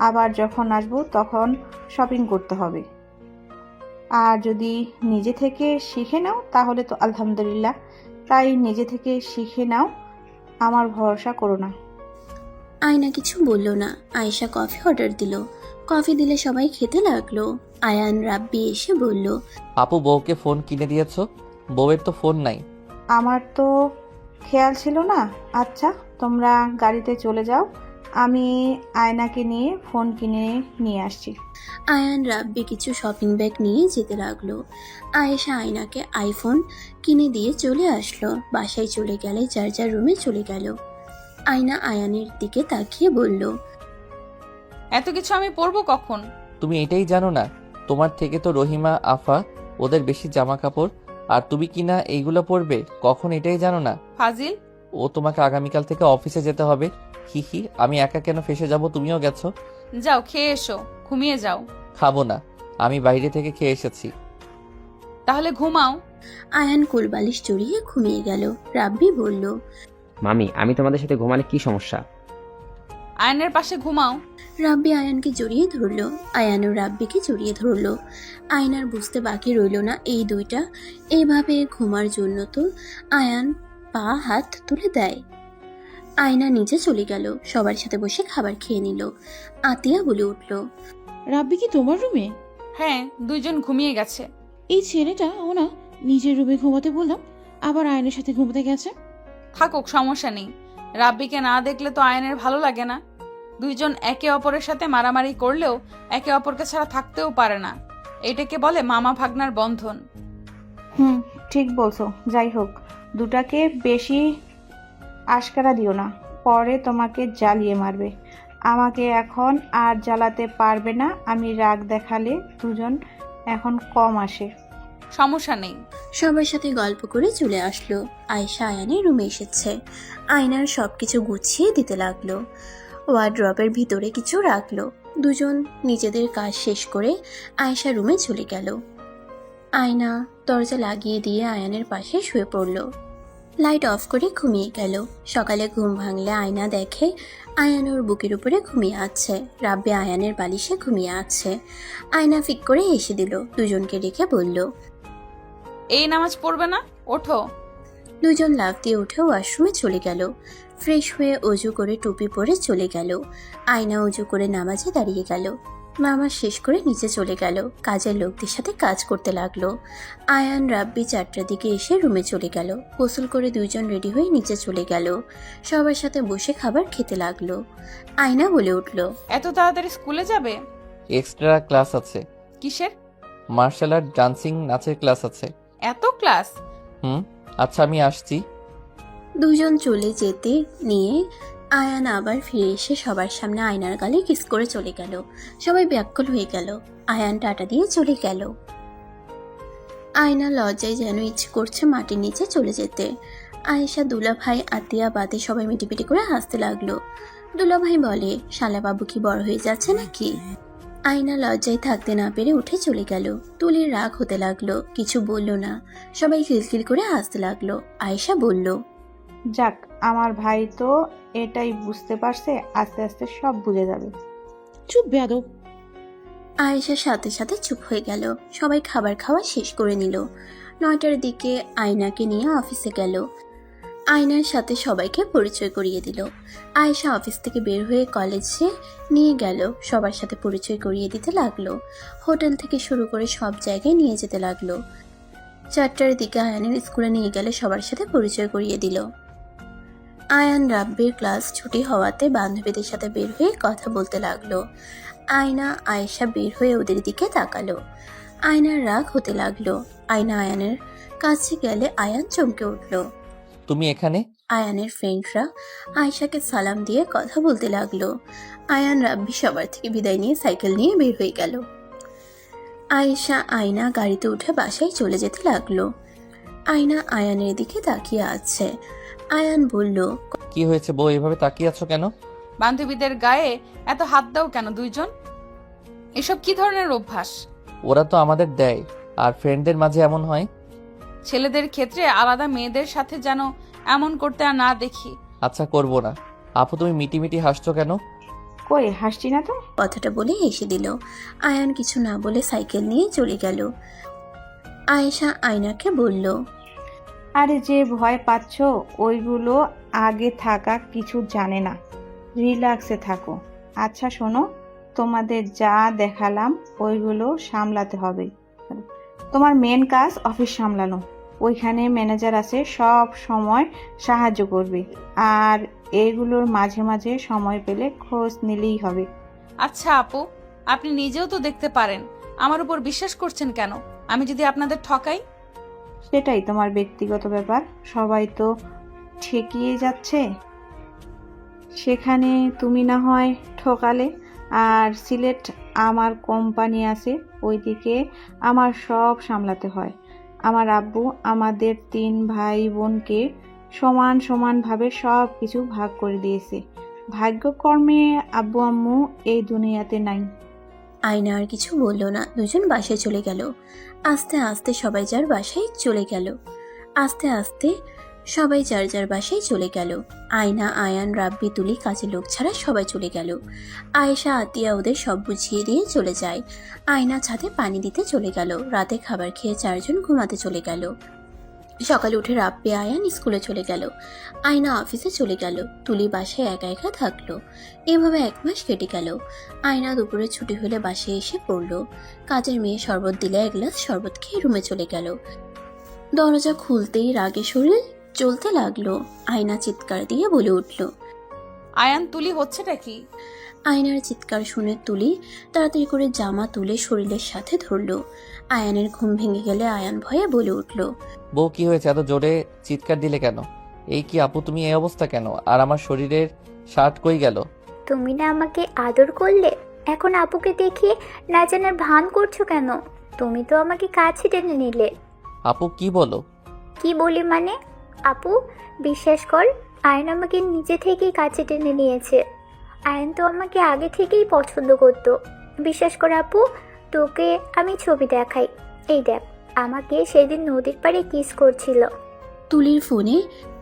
আবার যখন আসবো তখন শপিং করতে হবে। আর যদি নিজে থেকে শিখে নাও তাহলে তো আলহামদুলিল্লাহ, তাই নিজে থেকে শিখে নাও, আমার ভরসা করো না। আয়না কিছু বলল না। আয়েশা কফি অর্ডার দিল। কফি দিলে সবাই খেতে লাগলো। আয়ান রাব্বি এসে বলল, আপু বউকে ফোন কিনে দিয়েছো? বউয়ের তো ফোন নাই। আমার তো খেয়াল ছিল না। আচ্ছা তোমরা গাড়িতে চলে যাও, আমি আয়নাকে নিয়ে ফোন কিনে নিয়ে আসছি। আয়ান রাব্বি কিছু শপিং ব্যাগ নিয়ে যেতে লাগলো। আয়েশা আয়নাকে আইফোন কিনে দিয়ে চলে আসলো। বাসায় চলে গেলে যার যার রুমে চলে গেল। আয়না আয়ানের দিকে তাকিয়ে বলল, এত কিছু আমি পরবো কখন? তুমি এটাই জানো না? তোমার থেকে তো রহিমা আফা ওদের বেশি জামা কাপড়, আর তুমি কিনা এইগুলো পরবে কখন এটাই জানো না? ফাজিল। ও তোমাকে আগামীকাল থেকে অফিসে যেতে হবে। হি আমি একা কেন ফেসে যাব? তুমিও গেছো। যাও খেয়ে এসো, ঘুমিয়ে যাও। খাবো না, আমি বাইরে থেকে খেয়ে এসেছি। তাহলে ঘুমাও। আয়ান কোলবালিশ জড়িয়ে ঘুমিয়ে গেল। রাব্বি বলল, মামি, আমি তোমাদের সাথে ঘুমালে কি সমস্যা? আয়নের পাশে ঘুমাও। রাব্বি আয়ানকে জড়িয়ে ধরলো, আয়ানও রাব্বিকে জড়িয়ে ধরলো। আয়নার বুঝতে বাকি রইল না এই দুইটা এইভাবে ঘুমার জন্য তো আয়ান পা হাত তুলে দেয়। আয়না নিচে চলে গেল, সবার সাথে বসে খাবার খেয়ে নিল। আতিয়া বলে উঠল, রাব্বি কি তোমার রুমে? হ্যাঁ, দুইজন ঘুমিয়ে গেছে। এই ছেলেটা ও না নিজের রুমে ঘুমাতে বললাম, আবার আয়নের সাথে ঘুমাতে গেছে। থাকুক, সমস্যা নেই। রাব্বিকে না দেখলে তো আয়নের ভালো লাগে না। দুইজন একে অপরের সাথে মারামারি করলেও একে অপরকে ছাড়া থাকতেও পারে না। এটাকে বলে মামা ভাগ্নার বন্ধন। ঠিক বলছো। যাই হোক, দুটাকে বেশি আশকারা দিও না, পরে তোমাকে জ্বালিয়ে মারবে। আমাকে এখন আর জ্বালাতে পারবে না। আমি রাগ দেখালে দুজন এখন কম আসে। সমস্যা নেই। সবার সাথে গল্প করে চলে আসলো। আয়েশা আয়ানের রুমে এসেছে। আয়নার সবকিছু গুছিয়ে দিতে লাগলো, ওয়ার্ড্রপের ভিতরে কিছু রাখলো। দুজন নিজেদের কাজ শেষ করে আয়েশা রুমে চলে গেল। আয়না দরজা লাগিয়ে দিয়ে আয়ানের পাশে শুয়ে পড়ল। লাইট অফ করে ঘুমিয়ে গেল। সকালে ঘুম ভাঙলে আয়না দেখে আয়ান ওর বুকের উপরে ঘুমিয়ে আছে, রাব্বি আয়ানের বালিশে ঘুমিয়ে আছে। আয়না ফিক করে হেসে দিল, দুজনকে ডেকে বলল, এই নামাজ পড়বে না? ওঠো। দুজন লাফ দিয়ে উঠে ওয়াশরুমে চলে গেল। ফ্রেশ হয়ে অজু করে টুপি পরে চলে গেল। আয়না অজু করে নামাজে দাঁড়িয়ে গেল। নামাজ শেষ করে নিচে চলে গেল, কাজের লোকদের সাথে কাজ করতে লাগলো। আয়ান রাব্বি 4টার দিকে এসে রুমে চলে গেল। গোসল করে দুইজন রেডি হয়ে নিচে চলে গেল, সবার সাথে বসে খাবার খেতে লাগলো। আয়না বলে উঠল, এত তাড়াতাড়ি স্কুলে যাবে? এক্সট্রা ক্লাস আছে। কিসের? মার্শাল আর্ট, ডান্সিং, নাচের ক্লাস আছে। এত ক্লাস? আচ্ছা আমি আসছি। দুজন চলে যেতে নিয়ে আয়ান আবার ফিরে এসে সবার সামনে আয়নার গালে কিস করে চলে গেল। সবাই ব্যাকুল হয়ে গেল। আয়ান টাটা দিয়ে চলে গেল। আয়না লজ্জায় যেন ইচ্ছে করছে মাটির নিচে চলে যেতে। আয়েশা, দুলাভাই, আতিয়া বাদে সবাই মিটিপিটি করে হাসতে লাগলো। দুলাভাই বলে, শালা বাবু কি বড় হয়ে যাচ্ছে নাকি? আয়না লজ্জায় থাকতে না পেরে উঠে চলে গেল। তুলির রাগ হতে লাগলো, কিছু বলল না। সবাই খিলখিল করে হাসতে লাগলো। আয়েশা বলল, যাক, আমার ভাই তো এটাই বুঝতে পারছে, আস্তে আস্তে সব বুঝে যাবে। চুপ বেয়াদব। আয়েশার সাথে সাথে চুপ হয়ে গেল। সবাই খাবার খাওয়া শেষ করে নিল। 9টার দিকে আয়নাকে নিয়ে অফিসে গেল। আয়নার সাথে সবাইকে পরিচয় করিয়ে দিল। আয়েশা অফিস থেকে বের হয়ে কলেজে নিয়ে গেল, সবার সাথে পরিচয় করিয়ে দিতে লাগলো। হোটেল থেকে শুরু করে সব জায়গায় নিয়ে যেতে লাগলো। 4টার দিকে আয়ানের স্কুলে নিয়ে গেলে সবার সাথে পরিচয় করিয়ে দিল। আয়ান রাব্বির ক্লাস ছুটি হওয়াতে বান্ধবীদের সাথে বের হয়ে কথা বলতে লাগলো। আয়না আয়েশা বের হয়ে ওদের দিকে তাকালো। আয়নার রাগ হতে লাগলো। আয়না আয়ানের কাছে গেলে আয়ান চমকে উঠল। তুমি এখানে? আয়ানের ফ্রেন্ডরা আয়েশাকে সালাম দিয়ে কথা বলতে লাগলো। আয়ান রাব্বি সবার থেকে বিদায় নিয়ে সাইকেল নিয়ে বের হয়ে গেল। আয়েশা আয়না গাড়িতে উঠে বাসায় চলে যেতে লাগলো। আয়না আয়ানের দিকে তাকিয়ে আছে। আয়ান বলল, কি হয়েছে বউ, এভাবে তাকিয়ে আছো কেন? বান্ধবীদের গায়ে এত হাত দাও কেন দুইজন? এসব কি ধরনের অভ্যাস? ওরা তো আমাদের দেয়, আর ফ্রেন্ডদের মাঝে এমন হয়। ছেলেদের ক্ষেত্রে আলাদা, মেয়েদের সাথে যেন এমন করতে আর না দেখি। আচ্ছা করবো না। আপু তুমি মিটি মিটি হাসছো কেন? কই, হাসছি না তো। কথাটা বলে হেসে দিল। আয়ান কিছু না বলে সাইকেল নিয়ে চলে গেল। আয়েশা আয়নাকে বলল, আরে যে ভয় পাচ্ছ ওইগুলো আগে থাকা কিছু জানে না, রিল্যাক্সে থাকো। আচ্ছা শোনো, তোমাদের যা দেখালাম ওইগুলো সামলাতে হবে। তোমার মেন কাজ অফিস সামলানো। ওইখানে ম্যানেজার আছে, সব সময় সাহায্য করবে, আর এগুলোর মাঝে মাঝে সময় পেলে খোঁজ নিলেই হবে। আচ্ছা আপু, আপনি নিজেও তো দেখতে পারেন, আমার উপর বিশ্বাস করছেন কেন? আমি যদি আপনাদের ঠকাই? সেটাই তোমার ব্যক্তিগত ব্যাপার, সবাই তো ঠেকিয়ে যাচ্ছে, সেখানে তুমি না হয় ঠকালে। আর সিলেট আমার কোম্পানি আছে, ওইদিকে আমার সব সামলাতে হয়। আমার আব্বু আমাদের 3 ভাই বোনকে সমান সমানভাবে সব কিছু ভাগ করে দিয়েছে। ভাগ্যকর্মে আব্বু আম্মু এই দুনিয়াতে নাই। আয়না আর কিছু বলল না। দুজন বাসায় চলে গেল। আস্তে আস্তে সবাই যার বাসায় চলে গেল। আস্তে আস্তে সবাই যার যার বাসায় চলে গেল। আয়না, আয়ান, রাব্বি, তুলি, কাজের লোক ছাড়া সবাই চলে গেল। আয়েশা, আতিয়া ওদের সব বুঝিয়ে দিয়ে চলে যায়। আয়না ছাদে পানি দিতে চলে গেল। রাতে খাবার খেয়ে চারজন ঘুমাতে চলে গেল। সকালে উঠে রাব্বি, আয়ান স্কুলে চলে গেল। আয়না অফিসে চলে গেল। তুলি বাসায় একা একা থাকলো। এভাবে 1 মাস কেটে গেল। আয়না দুপুরে ছুটি হলে বাসায় এসে পড়ল। কাজের মেয়ে শরবত দিলে 1 গ্লাস শরবত খেয়ে রুমে চলে গেল। দরজা খুলতেই রাগে শরীর চলতে লাগলো। আয়না চিৎকার দিয়ে বলে উঠল। আয়ান, তুলি হচ্ছেটা কি? আয়নার চিৎকার শুনে তুলি তাড়াতাড়ি করে জামা তুলে শরীরের সাথে ধরলো। আয়ানের ঘুম ভেঙে গেলে আয়ান ভয়ে বলে উঠল। বউ কি হয়েছে, এত জোরে চিৎকার দিলে কেন? এই কি আপু, তুমি এই অবস্থা কেন? আর আমার শরীরের শার্ট কই গেল? তুমি না আমাকে আদর করলে, এখন আপুকে দেখিয়ে না জানার ভান করছো কেন? তুমি তো আমাকে কাছে টেনে নিলে। আপু কি বলো? কি বলি মানে? আপু বিশ্বাস কর, আয়ন আমাকে নিজে থেকেই কাছে টেনে নিয়েছে। আয়ন তো আমাকে আগে থেকেই পছন্দ করতো। বিশ্বাস কর আপু, তোকে আমি ছবি দেখাই। এই দেখ, আমাকে সেদিন নদীর পাড়ে কিস করছিল। তুলির ফোনে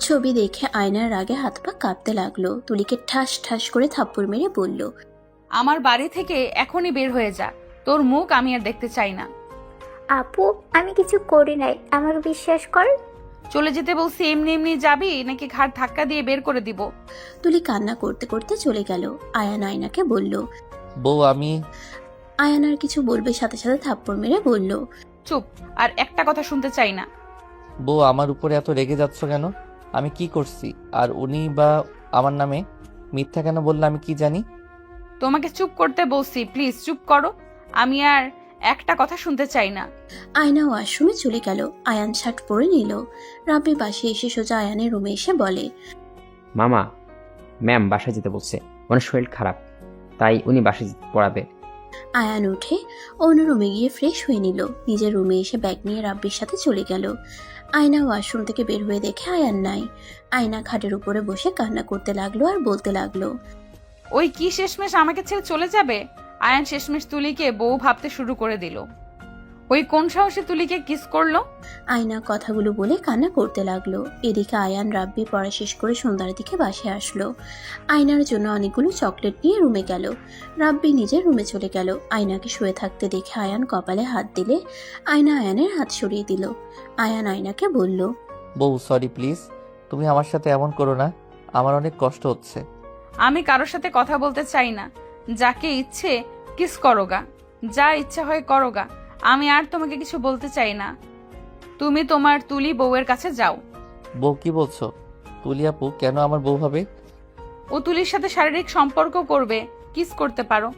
ছবি দেখে আয়নার রাগে হাত পা কাঁপতে লাগলো। তুলিকে ঠাস ঠাস করে থাপ্পড় মেরে বলল। আমার বাড়ি থেকে এখনই বের হয়ে যা, তোর মুখ আমি আর দেখতে চাই না। আপু আমি কিছু করি নাই, আমাকে বিশ্বাস কর। চলে যেতে বলছি, এমনি এমনি যাবি নাকি ঘাট ধাক্কা দিয়ে বের করে দিব? তুলি কান্না করতে করতে চলে গেল। আয়ান আয়নাকে বলল। বউ আমি আয়ান আর কিছু বলবে, সাথে সাথে থাপ্পড় মেরে বলল। চুপ, আর একটা কথা শুনতে চাই না। বউ আমার উপরে এত রেগে যাচ্ছ কেন? আমি কি করছি? আর উনি বা আমার নামে মিথ্যা কেন বললে আমি কি জানি? তোমাকে চুপ করতে বলছি, প্লিজ চুপ করো। আমি আর একটা কথা শুনতে চাই না। আয়না ওয়াশরুমে চলে গেল। আয়ান শার্ট পরে নিল। রাব্বি পাশে এসে সোজা আয়ানের রুমে এসে বলে। মামা, ম্যাম বাসায় যেতে বলছে, ওনার শরীর খারাপ, তাই উনি বাসায় পড়াবে। আয়ান উঠে অন্য রুমে গিয়ে ফ্রেশ হয়ে নিল। নিজের রুমে এসে ব্যাগ নিয়ে রাব্বির সাথে চলে গেল। আয়না ওয়াশরুম থেকে বের হয়ে দেখে আয়ান নাই। আয়না খাটের উপরে বসে কান্না করতে লাগলো আর বলতে লাগলো। ওই কি শেষমেশ আমাকে ছেড়ে চলে যাবে? আয়ান শেষমেশ তুলিকে বউ ভাবতে শুরু করে দিল। ওই কোন সাহসে তুলিকে কিস করলো? আয়না কথাগুলো বলে কান্না করতে লাগলো। এদিকে আয়ান রাব্বি পড়া শেষ করে সন্ধ্যার দিকে বাসায় আসলো। আয়নার জন্য অনেকগুলো চকলেট নিয়ে রুমে গেল। রাব্বি নিজের রুমে চলে গেল। আয়নাকে শুয়ে থাকতে দেখে আয়ান কপালে হাত দিলে আয়না আয়ানের হাত সরিয়ে দিল। আয়ান আয়নাকে বলল। বউ সরি প্লিজ, তুমি আমার সাথে এমন করো না, আমার অনেক কষ্ট হচ্ছে। আমি কারোর সাথে কথা বলতে চাই না। যাকে ইচ্ছে কিস করোগা, যা ইচ্ছা হয় করোগা। আমি আর তোমাকে কিছু বলতে চাই না। তুমি তোমার তুলি বউয়ের কাছে যাও। বউ কি বলছো? তুলি আপু কেন আমার বউ হবে? ও তুলির সাথে শারীরিক সম্পর্ক করবে, কিস করতে পারো।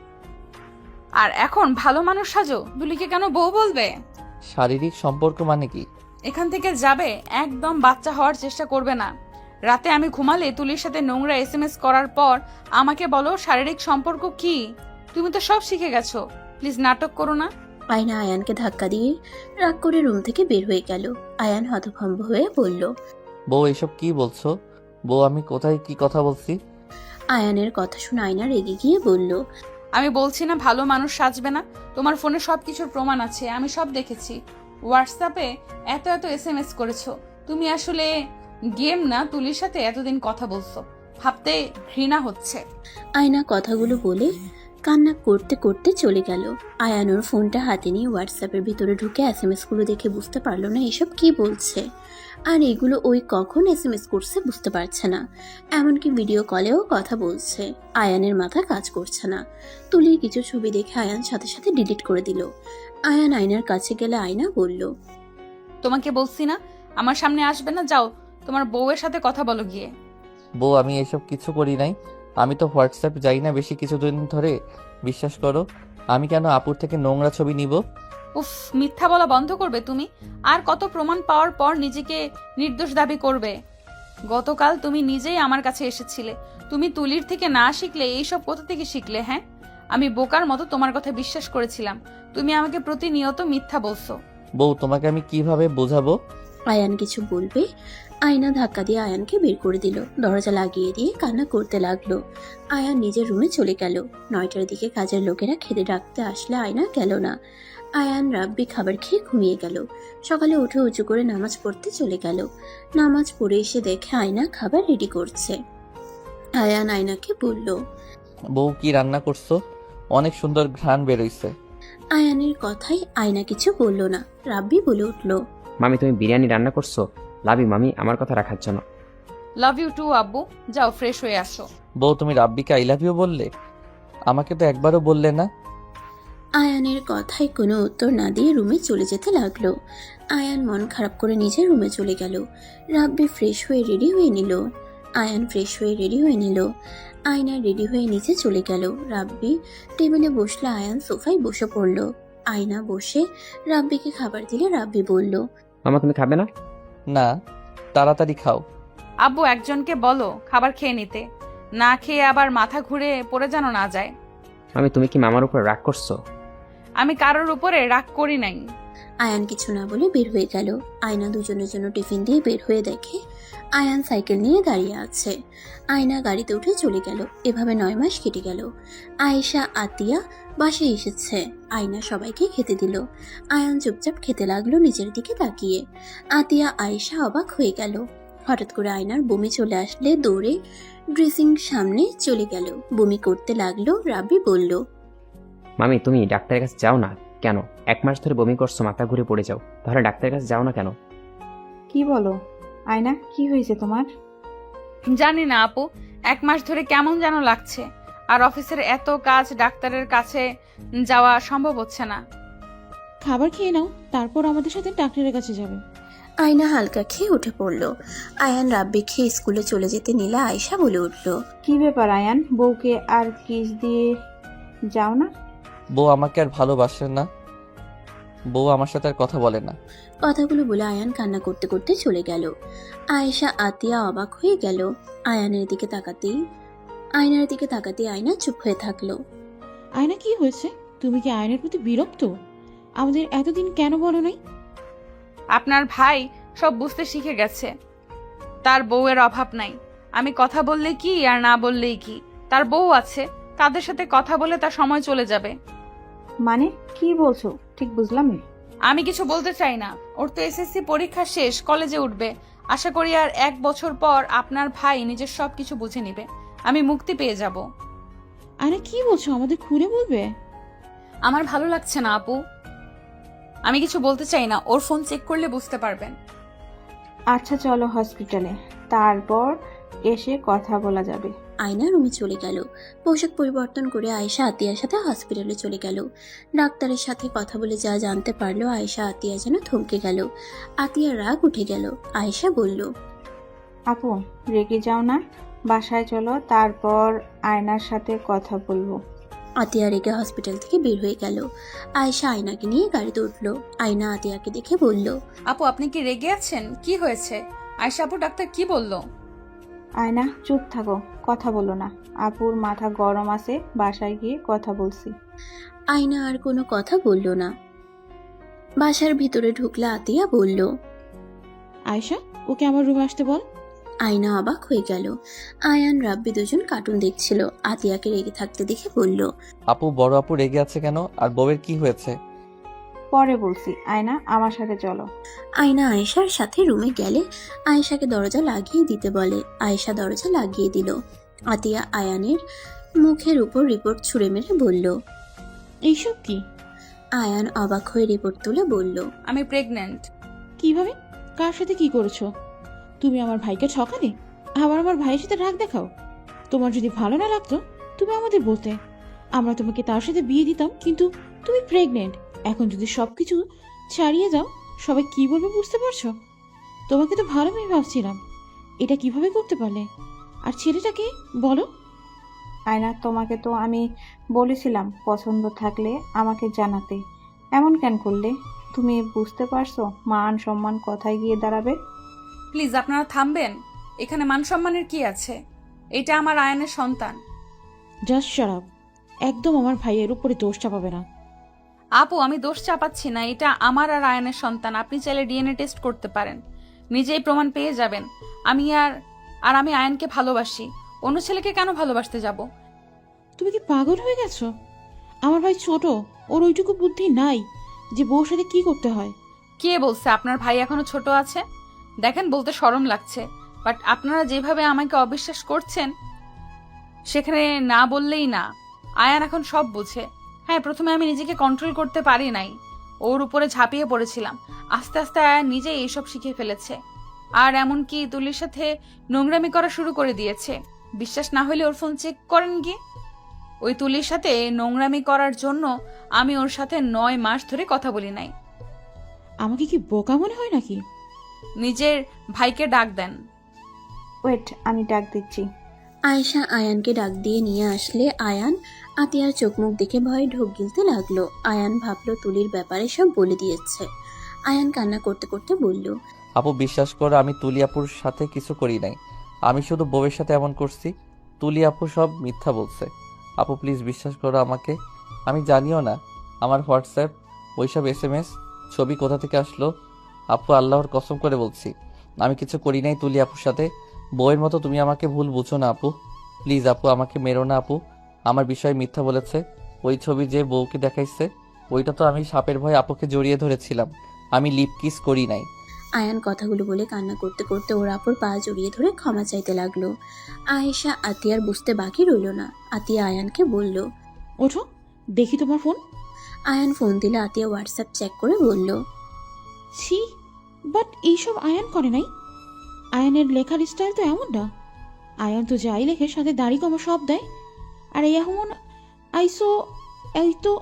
আর এখন ভালো মানুষ সাজো, তুলিকে কেন বউ বলবে? শারীরিক সম্পর্ক মানে কি? এখান থেকে যাবে, একদম বাচ্চা হওয়ার চেষ্টা করবে না। রাতে আমি ঘুমালে তুলির সাথে নোংরা SMS করার পর আমাকে বলো শারীরিক সম্পর্ক কি? তুমি তো সব শিখে গেছো, প্লিজ নাটক করো না। আয়না আয়ানকে ধাক্কা দিয়ে রাগ করে রুম থেকে বের হয়ে গেল। আয়ান হতভম্ব হয়ে বলল। বউ এসব কি বলছো? বউ আমি কোথায় কি কথা বলছি? আয়ানের কথা শুনে আয়না রেগে গিয়ে বলল। আমি বলছি না ভালো মানুষ সাজবে না? তোমার ফোনে সবকিছুর প্রমাণ আছে, আমি সব দেখেছি। হোয়াটসঅ্যাপে এত এত SMS করেছো। তুমি আসলে গেম না তুলির সাথে এতদিন কথা বলছো, ভাবতে ঘৃণা হচ্ছে। আয়না কথাগুলো বলে কান্না করতে করতে চলে গেল। আয়ান ওর ফোনটা হাতে নিয়ে হোয়াটসঅ্যাপের ভিতরে ঢুকে SMS গুলো দেখে বুঝতে পারলো না এসব কি বলছে। আর এগুলো ওই কখন SMS করছে বুঝতে পারছে না। এমনকি ভিডিও কলেও কথা বলছে। আয়ানের মাথা কাজ করছে না। তুলির কিছু ছবি দেখে আয়ান সাথে সাথে ডিলিট করে দিল। আয়ান আয়নার কাছে গেলে আয়না বলল। তোমাকে বলছি না আমার সামনে আসবে না, যাও তোমার বউয়ের সাথে কথা বলো গিয়ে। বউ আমি এসব কিছু করি নাই। আমি তো হোয়াটসঅ্যাপ যাই না বেশি কিছুদিন ধরে, বিশ্বাস করো। আমি কেন আপুর থেকে নোংরা ছবি নিব? উফ, মিথ্যা বলা বন্ধ করবে তুমি? আর কত প্রমাণ পাওয়ার পর নিজেকে নির্দোষ দাবি করবে? গতকাল তুমি নিজেই আমার কাছে এসেছিলে। তুমি তুলির থেকে না শিখলে এইসব কোথা থেকে শিখলে? হ্যাঁ, আমি বোকার মতো তোমার কথা বিশ্বাস করেছিলাম। তুমি আমাকে প্রতিনিয়ত মিথ্যা বলছো। বউ তোমাকে আমি কিভাবে বোঝাবো? আয়ান কিছু বলবে, আয়না ধাক্কা দিয়ে আয়ানকে বের করে দিল। দরজা লাগিয়ে দিয়ে কান্না করতে লাগলো। আয়ান নিজের রুমে চলে গেল। 9টার দিকে কাজের লোকেরা খেতে ডাকতে আসলে আয়না গেল না। আয়ান রাব্বি খাবার খেয়ে ঘুমিয়ে গেল। সকালে উঠে উঁচু করে নামাজ পড়তে চলে গেল। নামাজ পড়ে এসে দেখে আয়না খাবার রেডি করছে। আয়ান আয়নাকে বলল। বউ কি রান্না করছো? অনেক সুন্দর ঘ্রাণ বেরোইছে। আয়ানের কথাই আয়না কিছু বলল না। রাব্বি বলে উঠল। মামি তুমি বিরিয়ানি রান্না করছো? লাভি মামি আমার কথা রাখার জন্য। লাভ ইউ টু আব্বু, যাও ফ্রেশ হয়ে আসো। বউ তুমি রাব্বিকে আই লাভ ইউ বললে? আমাকে তো একবারও বললে না। আয়ানের কথায় কোনো উত্তর না দিয়ে রুমে চলে যেতে লাগলো। আয়ান মন খারাপ করে নিজের রুমে চলে গেল। রাব্বি ফ্রেশ হয়ে রেডি হয়ে নিল। আয়ান ফ্রেশ হয়ে রেডি হয়ে নিল। আয়না রেডি হয়ে নিচে চলে গেল। রাব্বি টেবিলে বসলে আয়ান সোফায় বসে পড়ল। আয়না বসে রাব্বিকে খাবার দিলে রাব্বি বলল। মামা তুমি খাবে না? না, তাড়াতাড়ি খাও। আব্বু একজনকে বলো খাবার খেয়ে নিতে, না খেয়ে আবার মাথা ঘুরে পড়ে যেন না যায়। মামি তুমি কি মামার উপর রাগ করছো? আমি কারোর উপরে রাগ করি নাই। আয়ান কিছু না বলে বের হয়ে গেল। আয়না দুজনের জন্য টিফিন দিয়ে বের হয়ে দেখে আয়ান সাইকেল নিয়ে দাঁড়িয়ে আছে। আয়না গাড়িতে উঠে চলে গেল। এভাবে 9 মাস কেটে গেল। আয়েশা আতিয়া বাসায় এসেছে। আয়না সবাইকে খেতে দিল। আয়ান চুপচাপ খেতে লাগলো নিজের দিকে তাকিয়ে। আতিয়া আয়েশা অবাক হয়ে গেল। হঠাৎ করে আয়নার বমি চলে আসলে দৌড়ে ড্রেসিং সামনে চলে গেল। বমি করতে লাগলো। রাব্বি বলল। মামি তুমি ডাক্তারের কাছে যাও না কেন? 1 মাস ধরে বমি করছো, মাথা ঘুরে পড়ে যাও, তাহলে ডাক্তারের কাছে যাও না কেন? কি বলো আয়না, কি হয়েছে তোমার? জানি না আপু, 1 মাস ধরে কেমন যেন লাগছে। আর অফিসের এত কাজ, ডাক্তারের কাছে যাওয়া সম্ভব হচ্ছে না। খাবার খেয়ে নাও, তারপর আমাদের সাথে ডাক্তারের কাছে যাবে। আয়না হালকা খেয়ে উঠে পড়ল। আয়ান রাব্বি খেয়ে স্কুলে চলে যেতে নিলে আয়েশা বলে উঠল। কি ব্যাপার আয়ান, বউকে আর কিস দিয়ে যাও না? বউ আমাকে আর ভালোবাসে না। বউ আমার সাথে আর কথা বলে না। কথাগুলো বলে আয়ান কান্না করতে করতে চলে গেল। আয়েশা আতিয়া অবাক হয়ে গেল। আয়নার দিকে তাকাতেই আয়না চুপ হয়ে থাকলো। আয়না কি হয়েছে? তুমি কি আয়নের প্রতি বিরক্ত? আমাদের এতদিন কেন বলো নাই? আপনার ভাই সব বুঝতে শিখে গেছে। তার বউয়ের অভাব নাই। আমি কথা বললেই কি আর না বললেই কি। তার বউ আছে, তাদের সাথে কথা বলে তার সময় চলে যাবে। মানে কি বলছো ঠিক বুঝলাম না। আমি কিছু বলতে চাই না। ওর তো এসএসসি পরীক্ষা শেষ, কলেজে উঠবে। আশা করি আর 1 বছর পর আপনার ভাই নিজের সব কিছু বুঝে নিবে, আমি মুক্তি পেয়ে যাব। আয়না কি বলছো, আমাদের খুলে বলবে? আমার ভালো লাগছে না আপু, আমি কিছু বলতে চাই না। ওর ফোন চেক করলে বুঝতে পারবেন। আচ্ছা চলো হসপিটালে, তারপর এসে কথা বলা যাবে। আয়না রুমে চলে গেল। পোশাক পরিবর্তন করে আয়েশা আতিয়ার সাথে হসপিটালে চলে গেল। ডাক্তারের সাথে কথা বলে যা জানতে পারলো, আয়েশা আতিয়া যেন থমকে গেল। আতিয়ার রাগ উঠে গেল। আয়েশা বলল। আপু রেগে যাও না, বাসায় চলো, তারপর আয়নার সাথে কথা বলবো। আতিয়া রেগে হসপিটাল থেকে বের হয়ে গেল। আয়েশা আয়নাকে নিয়ে গাড়িতে উঠলো। আয়না আতিয়াকে দেখে বলল। আপু আপনি কি রেগে আছেন? কি হয়েছে? আয়শা আপু ডাক্তার কি বলল? আয়না চুপ থাকো, কথা বলো না। আপুর মাথা গরম আছে, বাসায় গিয়ে কথা বলছি। আয়না আর কোনো কথা বলল না। বাসার ভিতরে ঢুকলে আতিয়া বলল। আয়শা, ওকে আমার রুমে আসতে বল। আয়না অবাক হয়ে গেল। আয়ান রাব্বি দুজন কার্টুন দেখছিল। আতিয়াকে রেগে থাকতে দেখে বলল। আপু, বড় আপু রেগে আছে কেন? আর বউয়ের কি হয়েছে? পরে বলছি, আয়না আমার সাথে চলো। আয়না আয়েশার সাথে রুমে গেলে আয়েশাকে দরজা লাগিয়ে দিতে বলে। আয়েশা দরজা লাগিয়ে দিল। আতিয়া আয়ানের মুখের উপর রিপোর্ট ছুঁড়ে মেরে বলল। এইসব কি? আয়ান অবাক হয়ে রিপোর্ট তুলে বলল। আমি প্রেগন্যান্ট। কিভাবে? কার সাথে কি করেছো? তুমি আমার ভাইকে ঠকালে, আবার আমার ভাইয়ের সাথে রাগ দেখাও। তোমার যদি ভালো না লাগতো তুমি আমাদের বলতে, আমরা তোমাকে তার সাথে বিয়ে দিতাম। কিন্তু তুমি প্রেগনেন্ট, এখন যদি সবকিছু ছাড়িয়ে যাও সবাই কি বলবে বুঝতে পারছো? তোমাকে তো ভালো মেয়ে ভাবছিলাম, এটা কিভাবে করতে পারলে? আর ছেলেটাকে বলো। আয়না তোমাকে তো আমি বলেছিলাম পছন্দ থাকলে আমাকে জানাতে, এমন কেন করলে? তুমি বুঝতে পারছো মান সম্মান কোথায় গিয়ে দাঁড়াবে? প্লিজ আপনারা থামবেন। এখানে মান সম্মানের কি আছে? এটা আমার আয়নের সন্তান। Just shut up. একদম আমার ভাইয়ের উপরে দোষ চাপাবে না। আপু আমি দোষ চাপাচ্ছি না, এটা আমার আর আয়নের সন্তান। আপনি চাইলে ডিএনএ টেস্ট করতে পারেন, নিজেই প্রমাণ পেয়ে যাবেন। আমি আমি আয়নকে ভালোবাসি। অন্য ছেলেকে কেন ভালোবাসতে যাব? তুমি কি পাগল হয়ে গেছো? আমার ভাই ছোট, ওর ওইটুকু বুদ্ধি নাই যে বউর সাথে কি করতে হয়। কে বলছে আপনার ভাই এখনো ছোট আছে? দেখেন, বলতে শরম লাগছে, বাট আপনারা যেভাবে আমাকে অবিশ্বাস করছেন সেখানে না বললেই না। আয়ান এখন সব বুঝে। হ্যাঁ, প্রথমে আমি নিজেকে কন্ট্রোল করতে পারি নাই, ওর উপরে ঝাঁপিয়ে পড়েছিলাম। আস্তে আস্তে আয়ান নিজেই এইসব শিখে ফেলেছে, আর এমনকি তুলির সাথে নোংরামি করা শুরু করে দিয়েছে। বিশ্বাস না হলে ওর ফোন চেক করেন গিয়ে। ওই তুলির সাথে নোংরামি করার জন্য আমি ওর সাথে 9 মাস ধরে কথা বলি নাই। আমাকে কি বোকা মনে হয় নাকি? নিজের ভাইকে ডাক দেন। ওয়েট, আমি ডাক দিচ্ছি। আয়েশা আয়ানকে ডাক দিয়ে নিয়ে আসলে আয়ান আতিয়ার চোখ মুখ দেখে ভয়ে ঢোক গিলতে লাগলো। আয়ান ভাবলো তুলির ব্যাপারে সব বলে দিয়েছে। আয়ান কান্না করতে করতে বলল, আপু বিশ্বাস করো, আমি তুলি আপুর সাথে কিছু করি নাই। আমি শুধু বউয়ের সাথে এমন করছি। তুলি আপু সব মিথ্যা বলছে। আপু প্লিজ বিশ্বাস করো আমাকে। আমি জানিও না আমার হোয়াটসঅ্যাপ, ওইসব SMS ছবি কোথা থেকে আসলো। আপু আল্লাহর কসম করে বলছি আমি কিছু করি নাই তুলি আপুর সাথে। বউয়ের মতো তুমি আমাকে ভুল বুঝো না আপু। প্লিজ আপু আমাকে মেরো না আপু। আমার বিষয়ে মিথ্যা বলেছে। ওই ছবি যে বউকে দেখাইছে ওইটা তো আমি সাপের ভয়ে আপুকে জড়িয়ে ধরেছিলাম। আমি লিপ কিস করি নাই। আয়ান কথাগুলো বলে কান্না করতে করতে ওর আপুর পা জড়িয়ে ধরে ক্ষমা চাইতে লাগলো। আয়েশা আতিয়ার বুঝতে বাকি রইল না। আতিয়া আয়ানকে বলল, ওঠো, দেখি তোমার ফোন। আয়ান ফোন দিলে আতিয়া হোয়াটসঅ্যাপ চেক করে বলল, ছি, বাট এইসব আয়ান করে নাই। আয়ানের লেখার স্টাইল তো এমন না। আয়ান তো যাই লেখে সাথে দাড়ি কমা সব দেয়। আর এমন আইসো এই তো,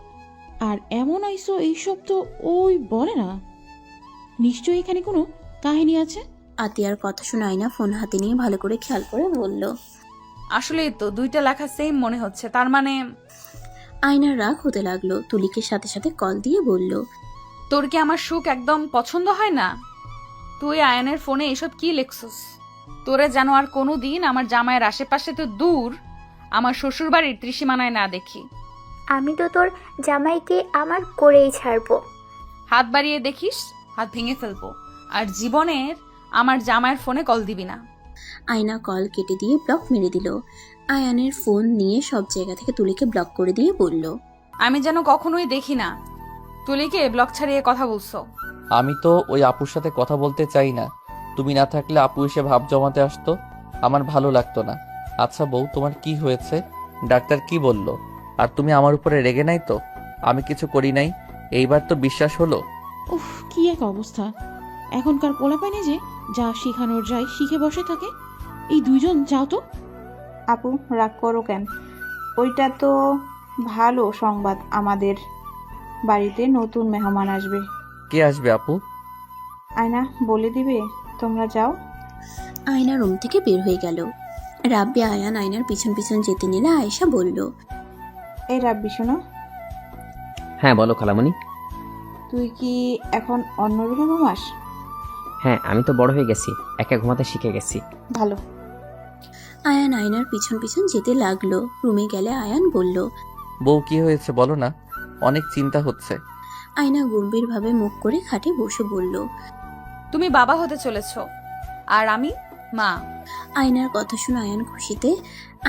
আর এমন আইসো এইসব তো ওই বলে না। নিশ্চয়ই এখানে কোনো কাহিনী আছে। আতিয়ার কথা শুনে আয়না ফোন হাতে নিয়ে ভালো করে খেয়াল করে বলল। আসলেই তো দুইটা লেখা সেম মনে হচ্ছে, তার মানে। আয়নার রাগ হতে লাগলো। তুলিকে সাথে সাথে কল দিয়ে বলল, তোর কি আমার সুখ একদম পছন্দ হয় না? তুই আয়নের ফোনে এসব কি লেখছস? তোরে যেন আর কোনো দিন আমার জামাইয়ের আশেপাশে তো দূর আমার শ্বশুর বাড়ির ত্রিসীমানায় না দেখি। আমি তো তোর জামাইকে আমার করেই ছাড়বো। হাত বাড়িয়ে দেখিস, হাত ভেঙে ফেলবো। আর জীবনের আমার জামাইয়ের ফোনে কল দিবি না। আয়না কল কেটে দিয়ে ব্লক মেরে দিল। আয়ানের ফোন নিয়ে সব জায়গা থেকে তুলিকে ব্লক করে দিয়ে বলল, আমি যেন কখনোই দেখি না তুলিকে ব্লক ছাড়িয়ে কথা বলছো। আমি তো ওই আপুর সাথে কথা বলতে চাই না। তুমি না থাকলে আপু এসে ভাব জমাতে আসতো, আমার ভালো লাগতো না। আচ্ছা বউ, তোমার কি হয়েছে? ডাক্তার কি বলল? আর তুমি আমার উপরে রেগে নাই তো? আমি কিছু করি নাই, এইবার তো বিশ্বাস হলো? উফ, কি এক অবস্থা। এখনকার পোলাপাইনে যে যা শিখানোর যায় শিখে বসে থাকে। এই দুইজন যাও তো। আপু রাগ করো কেন? ওইটা তো ভালো সংবাদ, আমাদের বাড়িতে নতুন মেহমান আসবে। কে আসবে আপু? আয়না বলে দিবে, তোমরা যাও। আয়না রুম থেকে বের হয়ে গেল। রাব্বি আয়ান আয়নার পিছন পিছন যেতে নিলে আয়েশা বলল, এই রাব্বি শোনো, হ্যাঁ বলো খালামণি। তুই কি এখন অন্য রুমে ঘুমাস? হ্যাঁ, আমি তো বড় হয়ে গেছি, একা ঘুমাতে শিখে গেছি। ভালো। আয়ান আয়নার পিছন পিছন যেতে লাগলো। রুমে গেলে আয়ান বলল, বউ কি হয়েছে বলো না, অনেক চিন্তা হচ্ছে। আয়না গম্ভীরভাবে মুখ করে খাটে বসে বলল, তুমি বাবা হতে চলেছ আর আমি মা। আয়নার কথা শুনে আয়ান খুশিতে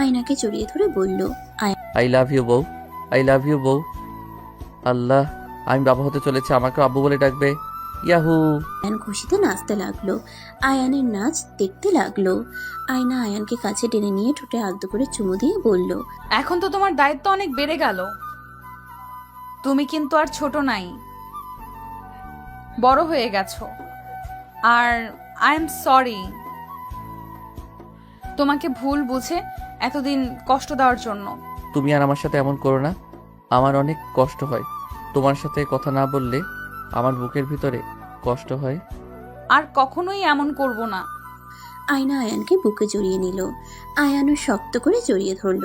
আয়নাকে জড়িয়ে ধরে বলল, আই লাভ ইউ বউ, আই লাভ ইউ বউ। আল্লাহ, আমি বাবা হতে চলেছি, আমাকে আব্বু বলে ডাকবে। ইয়াহু। আয়ান খুশিতে নাচতে লাগলো। আয়ানের নাচ দেখতে লাগলো। আয়না আয়ানকে কাছে টেনে নিয়ে ঠোঁটে আলতো করে চুমু দিয়ে বলল, এখন তো তোমার দায়িত্ব অনেক বেড়ে গেল। তুমি কিন্তু আর ছোট নাই, বড় হয়ে গেছো। আর আই এম সরি তোমাকে ভুল বুঝে এতদিন কষ্ট দেওয়ার জন্য। তুমি আর আমার সাথে এমন করো না, আমার অনেক কষ্ট হয়। তোমার সাথে কথা না বললে আমার বুকের ভিতরে কষ্ট হয়। আর কখনোই এমন করব না। আয়না আয়ানকে বুকে জড়িয়ে নিল। আয়ানও শক্ত করে জড়িয়ে ধরল।